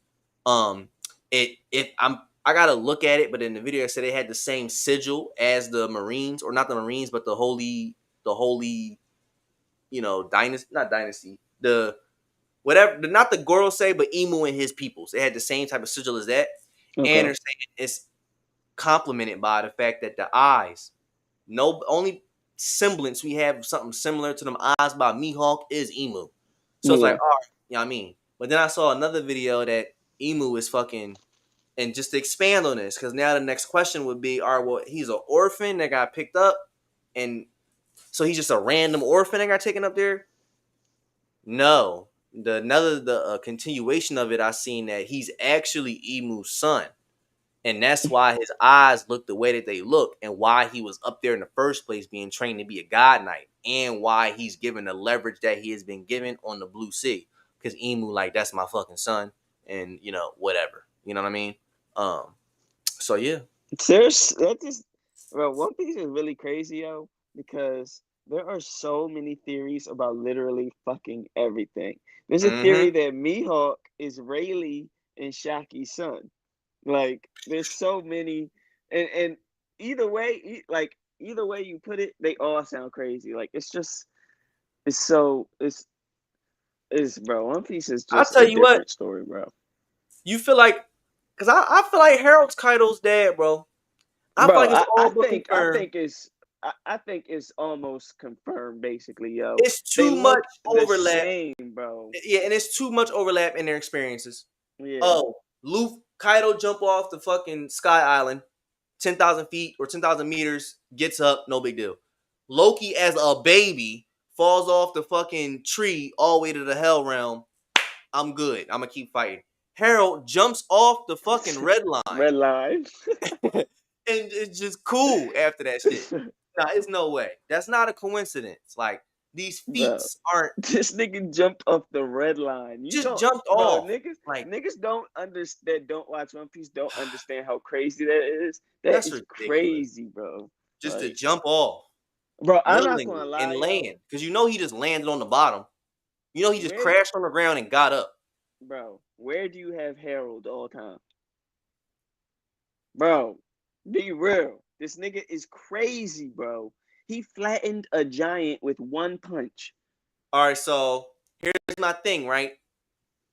I gotta look at it, but in the video I said it had the same sigil as the Marines, or not the Marines, but the holy, dynasty, not dynasty, the whatever, not the Gorosei, but Emu and his peoples. They had the same type of sigil as that. Okay. And they're saying it's complemented by the fact that the eyes, only semblance we have something similar to them eyes by Mihawk is Emu. So it's like, all right, you know what I mean? But then I saw another video that Emu is fucking, and just to expand on this, because now the next question would be, all right, well, he's an orphan that got picked up, and so he's just a random orphan that got taken up there? No. The continuation of it, I seen that he's actually Emu's son. And that's why his eyes look the way that they look, and why he was up there in the first place being trained to be a god knight, and why he's given the leverage that he has been given on the Blue Sea. Because Emu, like, that's my fucking son, and, whatever. You know what I mean? So, yeah. One Piece is really crazy, yo, because there are so many theories about literally fucking everything. There's a theory that Mihawk is Rayleigh and Shaki's son. Like, there's so many, and either way you put it, they all sound crazy. Like, bro. One Piece is just a different story, bro. You feel like, because I feel like Harold Kaido's dad, bro. I think it's almost confirmed, basically, yo. It's too much overlap, bro. Yeah, and it's too much overlap in their experiences. Yeah. Oh, Kaido jump off the fucking Sky Island, 10,000 feet or 10,000 meters, gets up, no big deal. Loki, as a baby, falls off the fucking tree all the way to the Hell Realm, I'm good. I'm gonna keep fighting. Harold jumps off the fucking red line. Red line. And it's just cool after that shit. Nah, it's no way. That's not a coincidence. Like, these Bro, feats aren't this nigga jumped off the red line. You just don't, jumped bro. off. Niggas, Like, niggas don't understand. Don't watch One Piece. Don't understand how crazy that is. That that's is ridiculous. crazy, bro. Just to Like, jump off bro, I'm not gonna willingly and lie, land. yo. Because you know he just landed on the bottom. You know he just Where, crashed on the ground and got up. bro? Where do you have Harold all time, bro? Be real. This nigga is crazy, bro. He flattened a giant with one punch. All right, so here's my thing, right?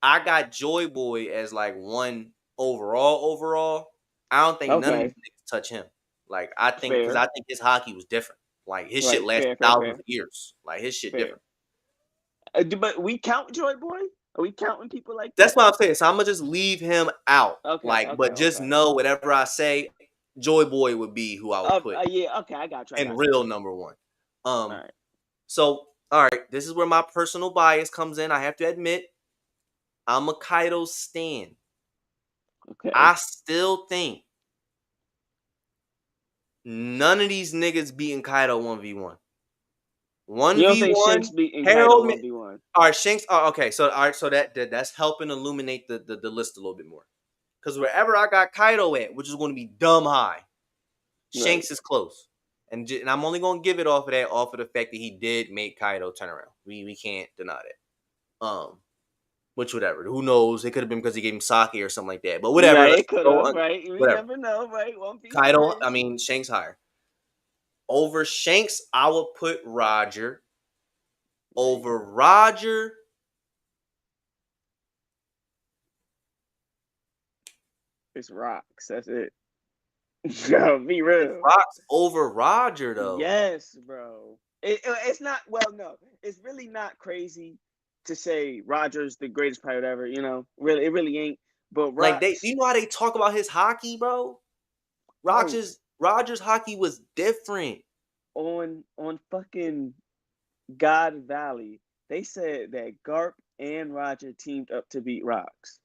I got Joy Boy as like 1 overall. I don't think none of these Okay, niggas touch him. Like, I think because fair. I think his hockey was different. Like, his shit Right, lasted fair, thousands fair, of years. Like, his shit fair. different. But we count Joy Boy? Are we counting people like That's that? what I'm saying. So I'm gonna just leave him out. Okay, Like, okay, but just okay. know whatever I say, Joy Boy would be who I would put Yeah, okay, I got you. I in got you. real number 1. All right. So all right, this is where my personal bias comes in. I have to admit, I'm a Kaido stan. Okay. I still think none of these niggas beating Kaido 1v1. You don't think 1v1, Shanks beating Kaido Harold. 1v1? All right, Shanks. Oh, okay, so all right, so that's helping illuminate the list a little bit more. Because wherever I got Kaido at, which is going to be dumb high, Right. Shanks is close, and I'm only going to give it off of the fact that he did make Kaido turn around. We can't deny that. Which whatever. Who knows? It could have been because he gave him sake or something like that. But whatever. Right, Let's it could go have, on. right? We Whatever. never know, right? One Piece is Kaido. crazy. I mean, Shanks higher. Over Shanks, I would put Roger. Over Roger, It's rocks. That's it. Yo, be real. Fox over Roger though. Yes, bro. It's not, well, no. It's really not crazy to say Roger's the greatest pilot ever, you know? Really, it really ain't. But Like Rocks, you know how they talk about his hockey, bro? bro, Roger's hockey was different. on fucking God Valley, they said that Garp and Roger teamed up to beat Rocks.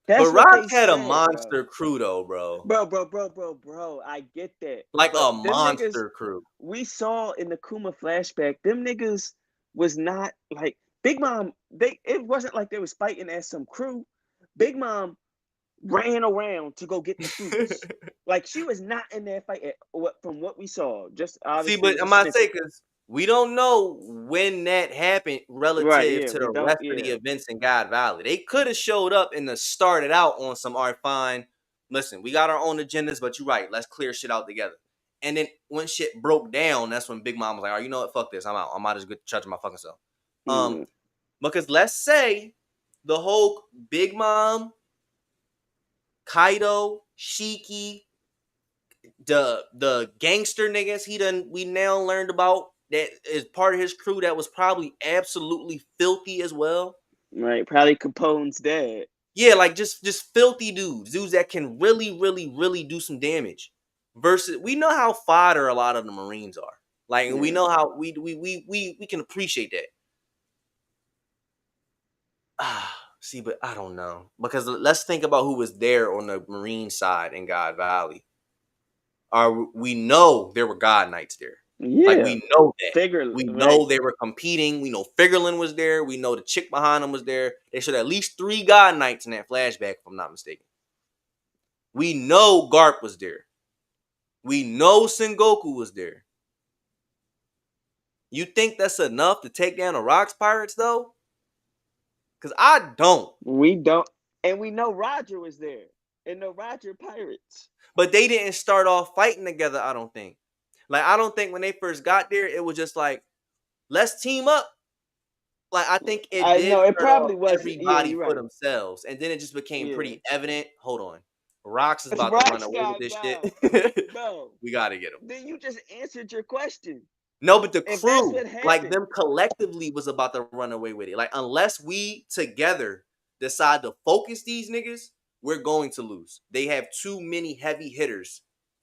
That's But what Rock they had a said, monster crew though, bro. bro. I get that, Like but a them niggas monster crew. we saw in the Kuma flashback, them niggas was not like Big Mom. It wasn't like they was fighting as some crew. Big Mom ran around to go get the fruits. Like, she was not in that fight from what we saw. Just See, obviously it but was I'm a about to say snippet. because we don't know when that happened Right? relative Yeah, to we the don't. rest of the Yeah, events in God Valley. They could have showed up and started out on some art fine. Listen, we got our own agendas, but you're right. Let's clear shit out together. And then when shit broke down, that's when Big Mom was like, "All right, you know what? Fuck this. I'm out. I might as good judge my fucking self." yeah. Because let's say the whole Big Mom, Kaido, Shiki, the gangster niggas we now learned about that is part of his crew that was probably absolutely filthy as well. Right. Probably Capone's dad. Yeah, like just filthy dudes that can really do some damage. Versus, we know how fodder a lot of the Marines are. Like, and we Yeah. know how we can appreciate that. See, but I don't know, because let's think about who was there on the Marine side in God Valley. We know there were God Knights there. Like, Yeah. we know that. Figure, We right. know they were competing. We know Figureland was there. We know the chick behind him was there. They showed at least 3 God Knights in that flashback, if I'm not mistaken. We know Garp was there. We know Sengoku was there. You think that's enough to take down the Rocks Pirates, though? Because I don't. We don't, and we know Roger was there, and the Roger Pirates. But they didn't start off fighting together, I don't think. Like, I don't think when they first got there, it was just like, let's team up. Like, I think it I did know it start off probably was. Yeah, everybody you're for right. themselves. And then it just became Yeah. pretty evident. Hold on. Rocks is about to run Rocks away with got this down, shit. bro. We got to get him. Then you just answered your question. No, but the If that's crew, what like happened, them collectively, was about to run away with it. Like, unless we together decide to focus these niggas, we're going to lose. They have too many heavy hitters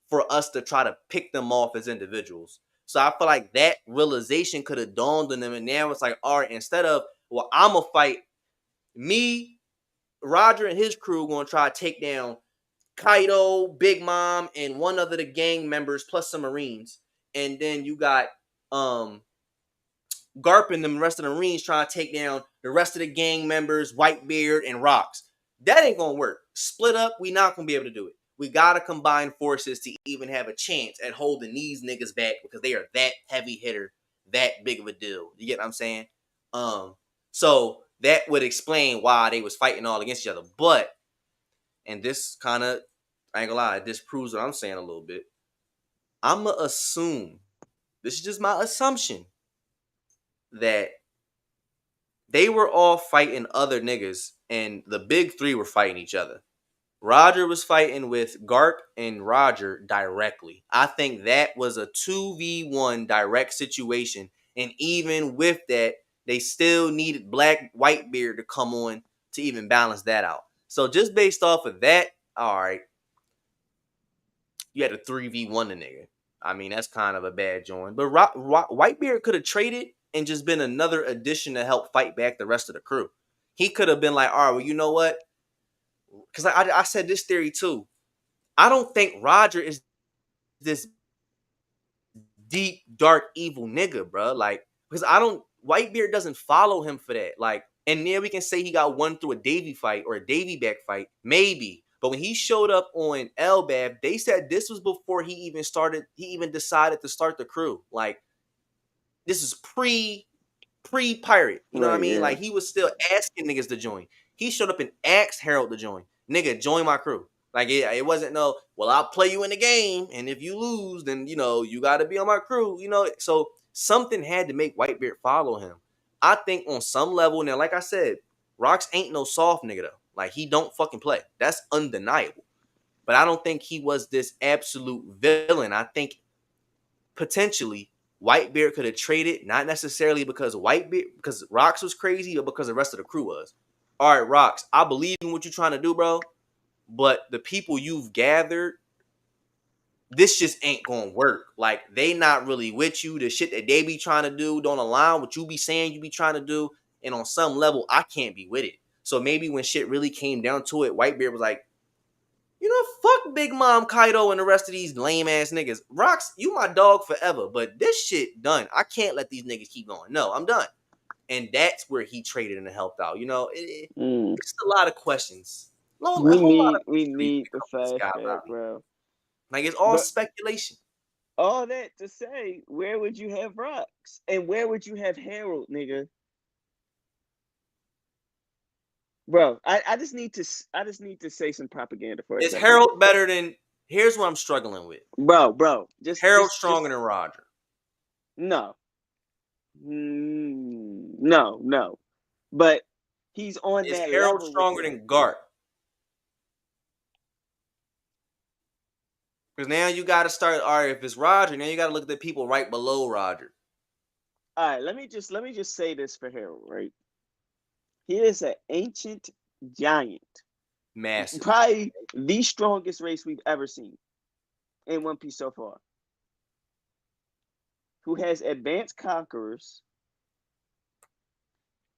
for us to try to pick them off as individuals. So I feel like that realization could have dawned on them, and now it's like, all right, instead of, well, I'm gonna fight Me, Roger, and his crew gonna try to take down Kaido, Big Mom, and one other the gang members plus some Marines. And then you got Garp and the rest of the Marines trying to take down the rest of the gang members, Whitebeard and Rocks. That ain't gonna work. Split up, we not gonna be able to do it. We gotta combine forces to even have a chance at holding these niggas back because they are that heavy hitter, that big of a deal. You get what I'm saying? So that would explain why they was fighting all against each other. But, and this kind of, I ain't gonna lie, this proves what I'm saying a little bit. I'ma assume, this is just my assumption, that they were all fighting other niggas, and the big three were fighting each other. Roger was fighting with Garp and Roger directly. I think that was a 2v1 direct situation. And even with that, they still needed Black Whitebeard to come on to even balance that out. So just based off of that, all right, you had a 3v1 the nigga. I mean, that's kind of a bad joint. But Whitebeard could have traded and just been another addition to help fight back the rest of the crew. He could have been like, all right, well, you know what? Because I said this theory too. I don't think Roger is this deep, dark, evil nigga, bro. Like, because Whitebeard doesn't follow him for that. Like, and then we can say he got won through a Davy fight or a Davy back fight, maybe. But when he showed up on Elbab, they said this was before he even decided to start the crew. Like, this is pre-pirate. You know what I mean? Yeah. Like, he was still asking niggas to join. He showed up and asked Harold to join. Nigga, join my crew. Like, it wasn't no, well, I'll play you in the game, and if you lose, then, you know, you got to be on my crew, you know? So something had to make Whitebeard follow him. I think on some level, now, like I said, Rocks ain't no soft nigga, though. Like, he don't fucking play. That's undeniable. But I don't think he was this absolute villain. I think potentially Whitebeard could have traded, not necessarily because Rocks was crazy, but because the rest of the crew was. All right, Rocks, I believe in what you're trying to do, bro. But the people you've gathered, this just ain't gonna work. Like, they not really with you. The shit that they be trying to do don't align with what you be saying you be trying to do. And on some level, I can't be with it. So maybe when shit really came down to it, Whitebeard was like, you know, fuck Big Mom, Kaido, and the rest of these lame ass niggas. Rocks, you my dog forever, but this shit done. I can't let these niggas keep going. No, I'm done. And that's where he traded and helped out. You know, it's a lot of questions. We need the flashback, bro. Like, it's all speculation. All that to say, where would you have Rocks? And where would you have Harold, nigga? Bro, I just need to say some propaganda for it. Is Harold better than? Here's what I'm struggling with. Bro, Harold's stronger than Roger. No. No. But he's on that level. Is Harold stronger than Garp? Because now you got to start. All right, if it's Roger, now you got to look at the people right below Roger. All right, let me just say this for Harold, right? He is an ancient giant. Massive. Probably the strongest race we've ever seen in One Piece so far. Who has advanced conquerors.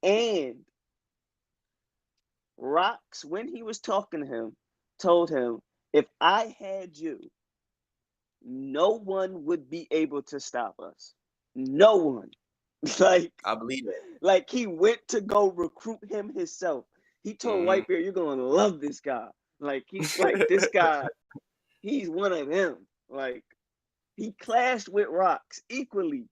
And Rocks, when he was talking to him, told him, if I had you, no one would be able to stop us. No one. Like, I believe it. Like, he went to go recruit him himself. He told Whitebeard, you're going to love this guy. Like, he's like, this guy, he's one of them. Like, he clashed with Rocks equally.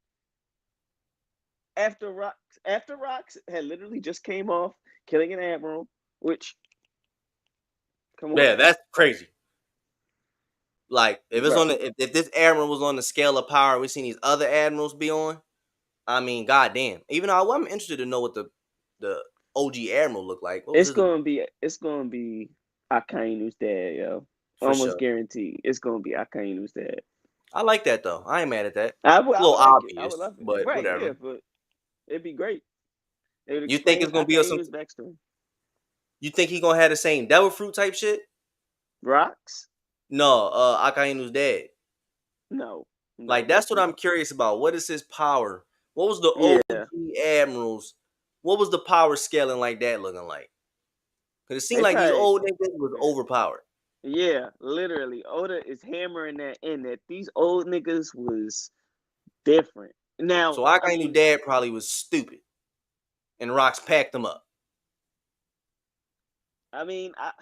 After Rocks had literally just came off killing an admiral, which, come on. Yeah, that's crazy. Like, if it's if this admiral was on the scale of power we've seen these other admirals be on, I mean, goddamn. Even though I'm interested to know what the OG admiral looked like. It's gonna be Akainu's dad, yo. Almost guaranteed. It's gonna be Akainu's dad. I like that though. I ain't mad at that. A little obvious, but whatever. Yeah, but it'd be great. You think it's gonna be some backstory? You think he gonna have the same devil fruit type shit? Rocks? No, Akainu's dad. No. Like, that's what I'm curious about. What is his power? What was the OG admirals? What was the power scaling like that looking like? Because it seemed They like these probably, old niggas was overpowered. yeah, literally. Oda is hammering that in that these old niggas was different. Now, So I I knew mean, Dad probably was stupid. And Rocks packed them up. I mean, I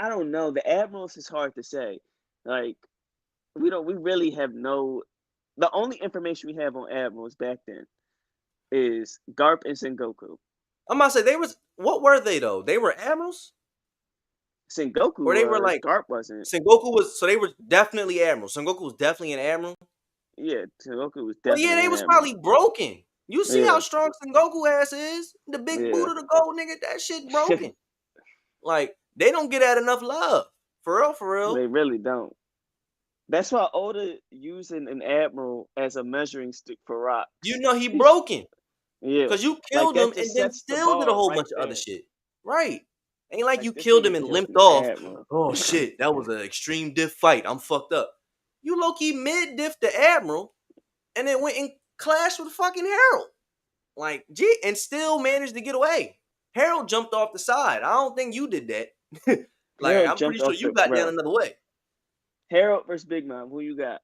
don't know. The admirals is hard to say. Like, we really have no. The only information we have on admirals back then is Garp and Sengoku. I'm about to say what were they though? They were admirals? Sengoku Or they were was, like Garp wasn't. Sengoku was, so they were definitely admirals. Sengoku was definitely an admiral. Yeah, Sengoku was Well, yeah, definitely they an was admiral. probably broken. You see how Yeah, strong Sengoku ass is? The big boot yeah. of the gold nigga, that shit broken. Like, they don't get that enough love. For real, for real. They really don't. That's why Oda using an admiral as a measuring stick for You rocks. know he broken. Yeah, Because you like killed him that just and then sets the still did a bar whole right bunch of other there. shit. Right. Ain't like you Like this killed him nigga and killed limped an off. admiral. Oh shit, that was an extreme diff fight. I'm fucked up. You low-key mid-diff the Admiral and then went and clashed with fucking Harold. Like, gee, and still managed to get away. Harold jumped off the side. I don't think you did that. Like, Harold I'm pretty jumped sure off you the got down bro. another way. Harold versus Big Mom. Who you got?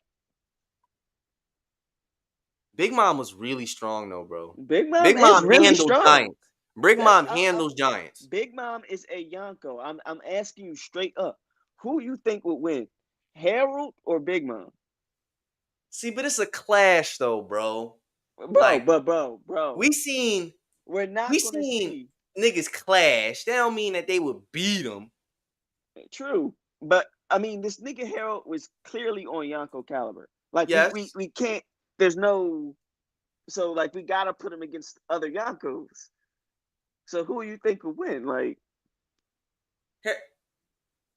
Big Mom was really strong though, bro. Big Mom Big is Mom really handled strong. giants. Big That's Mom handles giants. Big Mom is a Yonko. I'm asking you straight up. Who you think would win? Harold or Big Mom? See, but it's a clash though, bro. Bro, Like, bro. we seen We're we not gonna seen see. niggas clash. That don't mean that they would beat them. True. But I mean this nigga Harold was clearly on Yonko caliber. Like Yes. we can't there's no so like we gotta put him against other Yonkos. So who you think would win? Like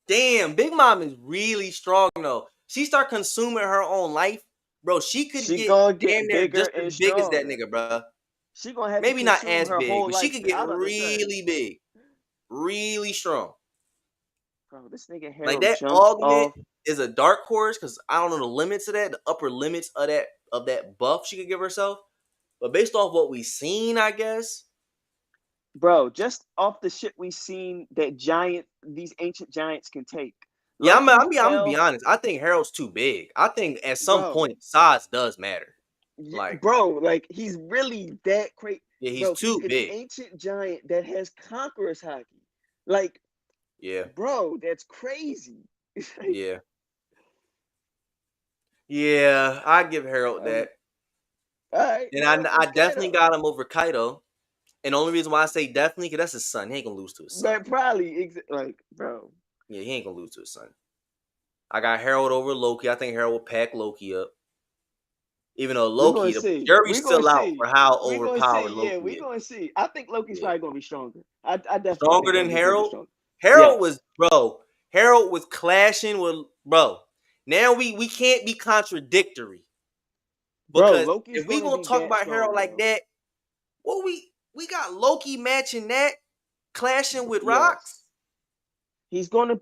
Damn, Big Mom is really strong though. She start consuming her own life, bro. She could she get gonna damn get near bigger just as and big as that stronger. nigga, bro. She gonna have to Maybe not consume as her big, whole but she life. could get I about to say, really big, really strong. bro, this nigga Like Harold that jumped augment off. is a dark horse because I don't know the limits of that, the upper limits of that buff she could give herself. But based off what we seen, I guess. Bro, just off the shit we seen that these ancient giants can take. Yeah, Loki I'm gonna be fell, honest. I think Harold's too big. I think at some bro. point size does matter. Like, Bro, like he's really that crazy. yeah, he's Bro, he's too an big. ancient giant that has conqueror's hockey. Like, Yeah, bro, that's crazy. yeah, yeah. I give Harold All that, right, and Harold I versus definitely Kaido. got him over Kaido. And the only reason why I say definitely because that's his son. He ain't gonna lose to his son. But probably like, bro. Yeah, he ain't gonna lose to his son. I got Harold over Loki. I think Harold will pack Loki up. Even though We're gonna Loki, the see. jury's We're gonna still out see. for how We're gonna see. overpowered Yeah, Loki we're is. gonna see. I think Loki's Yeah. probably gonna be stronger. I definitely Stronger think than Loki's gonna be Harold. stronger. Harold Yes. was bro. Harold was clashing with bro. Now we can't be contradictory Bro, because Loki's if we gonna gonna be talk that about Harold strong, like bro. that, well we got Loki matching that, clashing with Yes. Rocks. He's gonna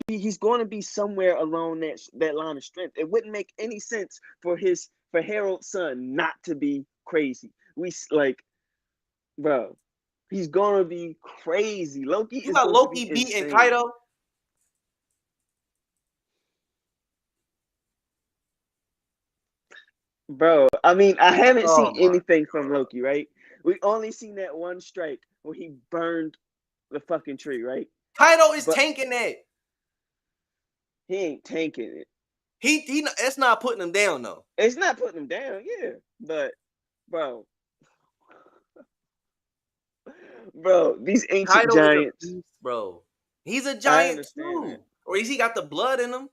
be somewhere along that line of strength. It wouldn't make any sense for Harold's son not to be crazy. Like, bro, he's gonna be crazy. Loki You is got going to be Loki beating insane. Kaido. Bro, I mean, I haven't Oh seen my anything from god. Loki, right? We only seen that one strike where he burned the fucking tree, right? Kaido is But tanking that. he ain't tanking it. He that's not putting him down though. It's not putting him down, yeah. But bro, these ancient Kaido is a giants. beast, bro. He's a I giant understand that. too. Or is he got the blood in him?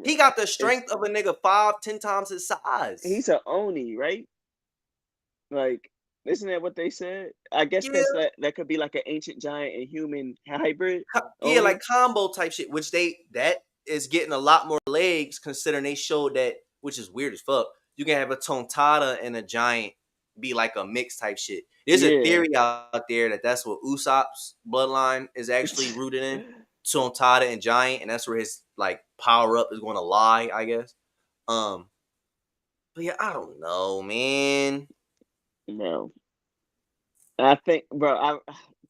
He got the It's strength of a nigga 5-10 times his size. he's a Oni, right? Like, isn't that what they said? I guess Yeah, because that could be like an ancient giant and human hybrid yeah, like Oni. combo type shit, which that is getting a lot more legs considering they showed that, which is weird as fuck. You can have a Tontada and a giant be like a mix type shit. There's a Yeah. theory out there that that's what Usopp's bloodline is actually rooted in. Tontada and giant, and that's where his like power up is going to lie, I guess. But yeah, I don't know, man. No. I think, bro,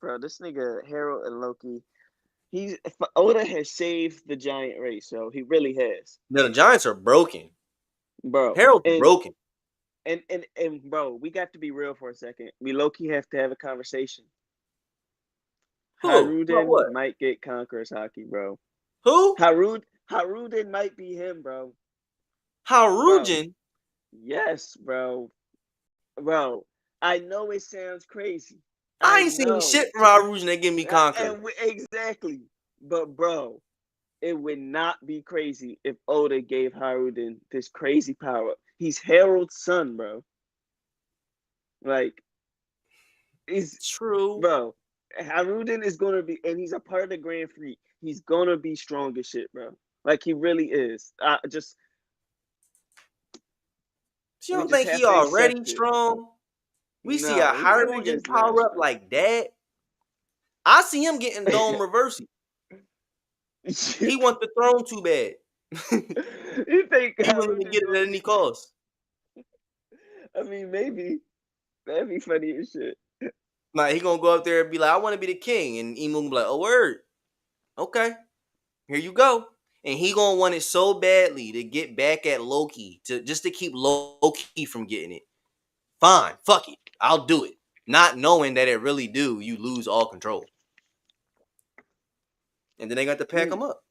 bro, this nigga Harold and Loki. Oda has saved the giant race, so he really has, No, the Giants are broken. bro. Harold's broken. And bro, we got to be real for a second. We low key have to have a conversation. Who? About Haruden what? might get Conqueror's Haki, bro. Who? Haruden might be him, bro. Bro, Harujin? yes, bro. Bro, I know it sounds crazy. I I ain't seen know. shit from Harujin that give me Conqueror. Exactly. But bro, it would not be crazy if Oda gave Haruden this crazy power. He's Harold's son, bro. Like, he's True. bro. Haruden is gonna be, and he's a part of the Grand Fleet. He's gonna be strong as shit, bro. Like he really is. You We don't just think he have to already accept it. strong? We see a No, that Harujin nigga's not power up strong. like that. I see him getting dome reversal. He want the throne too bad. You think He willing to Haruden's get it gonna at any cost. I mean, maybe that'd be funny as shit. Like he gonna go up there and be like, I want to be the king, and Emu gonna be like, oh word, okay, here you go. And he gonna want it so badly to get back at Loki to keep Loki from getting it. Fine, fuck it, I'll do it. Not knowing that it really do, you lose all control. And then they got to pack him up.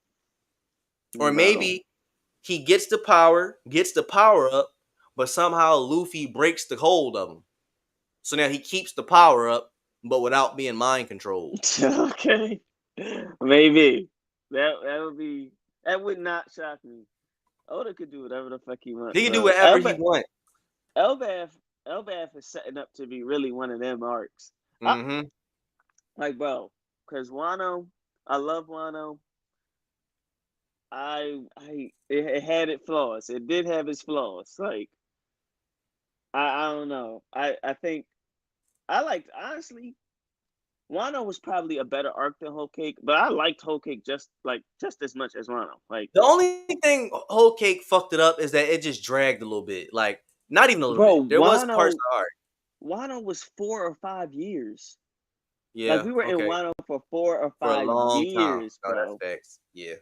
Or Bro. maybe he gets the power up, but somehow Luffy breaks the hold of him. So now he keeps the power up, but without being mind controlled. Okay. Maybe. That would not shock me. Oda could do whatever the fuck he wants, He can do bro. whatever he wants. Elbaf is setting up to be really one of them arcs. Mm-hmm. Like, bro, because Wano, I love Wano. It had its flaws. It did have its flaws. Like, I don't know. I think I liked, honestly, Wano was probably a better arc than Whole Cake, but I liked Whole Cake just as much as Wano. Like, The only thing Whole Cake fucked it up is that it just dragged a little bit. Like, not even a little bro, bit. There was parts of art. Wano was 4 or 5 years. Like Yeah, we were in okay. Wano for four or For a five long time. years, Oh, that's bro. facts. Yeah.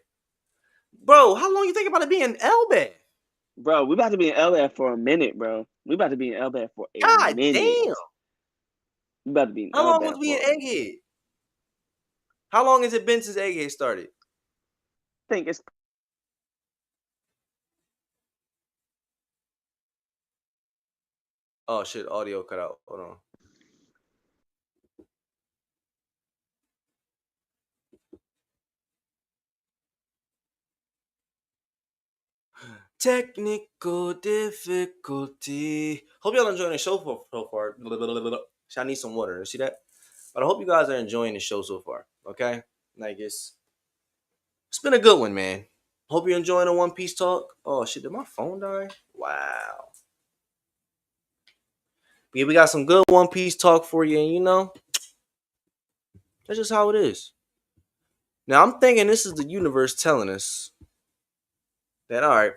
Bro, how long you think about it being Elbaf? Bro, we about to be in Elbaf for a minute, bro. We about to be in Elbaf for a God minute. damn. We about to be in How long was Elbaf we in for. Egghead? How long has it been since Egghead started? I think it's. Oh shit, audio cut out. Hold on. Technical difficulty. Hope y'all enjoying the show so far. I need some water. You see that? But I hope you guys are enjoying the show so far. Okay? Like it's been a good one, man. Hope you're enjoying the One Piece talk. Oh shit, did my phone die? Wow. But yeah, we got some good One Piece talk for you, and you know, that's just how it is. Now I'm thinking this is the universe telling us that all right,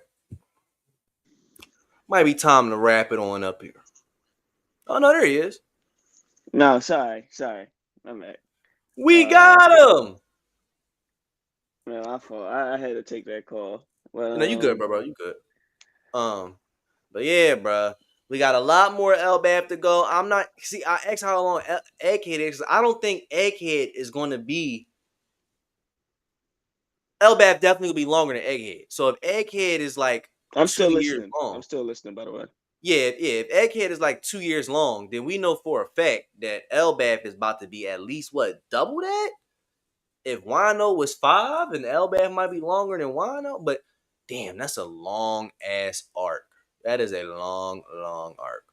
might be time to wrap it on up here. Oh no, there he is. No, sorry. I'm back. We got him. No, my fault. I had to take that call. Well, No, you good, bro. You good. But yeah, bro. We got a lot more Elbaf to go. I'm not see. I asked how long Egghead is. I don't think Egghead is going to be. Elbaf definitely will be longer than Egghead. So if Egghead is like I'm 2 still years listening. long, I'm still listening. By the way. yeah. If Egghead is like 2 years long, then we know for a fact that Elbaf is about to be at least what double that. If Wano was 5 and Elbaf might be longer than Wano, but damn, that's a long ass arc. That is a long arc.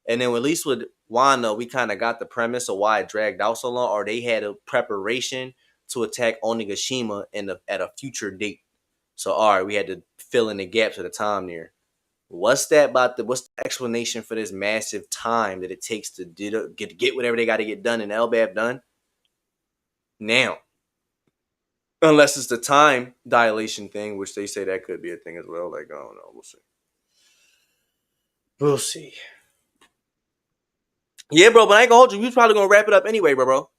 And then at least with Wano, we kind of got the premise of why it dragged out so long, or they had a preparation to attack Onigashima at a future date. So all right, we had to fill in the gaps of the time there. What's the explanation for this massive time that it takes to get whatever they got to get done in Elbaf done? Now, unless it's the time dilation thing, which they say that could be a thing as well. Like, I don't know. We'll see. We'll see. Yeah, bro, but I ain't gonna hold you. We was probably gonna wrap it up anyway, bro.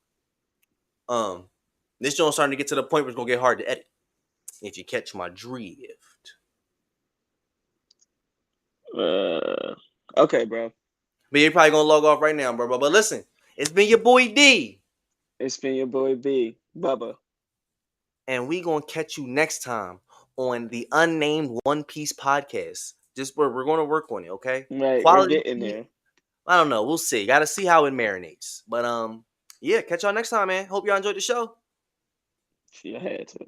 This joint's starting to get to the point where it's gonna get hard to edit. If you catch my drift. Okay, bro. But you're probably gonna log off right now, bro. But listen, it's been your boy D. It's been your boy B, Bubba. And we gonna catch you next time on the Unnamed One Piece podcast. Just we're gonna work on it, okay? Right, we're Quality. getting there. I don't know. We'll see. Got to see how it marinates. But yeah. Catch y'all next time, man. Hope y'all enjoyed the show. She had to.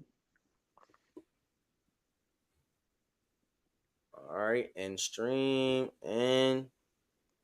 All right, and stream and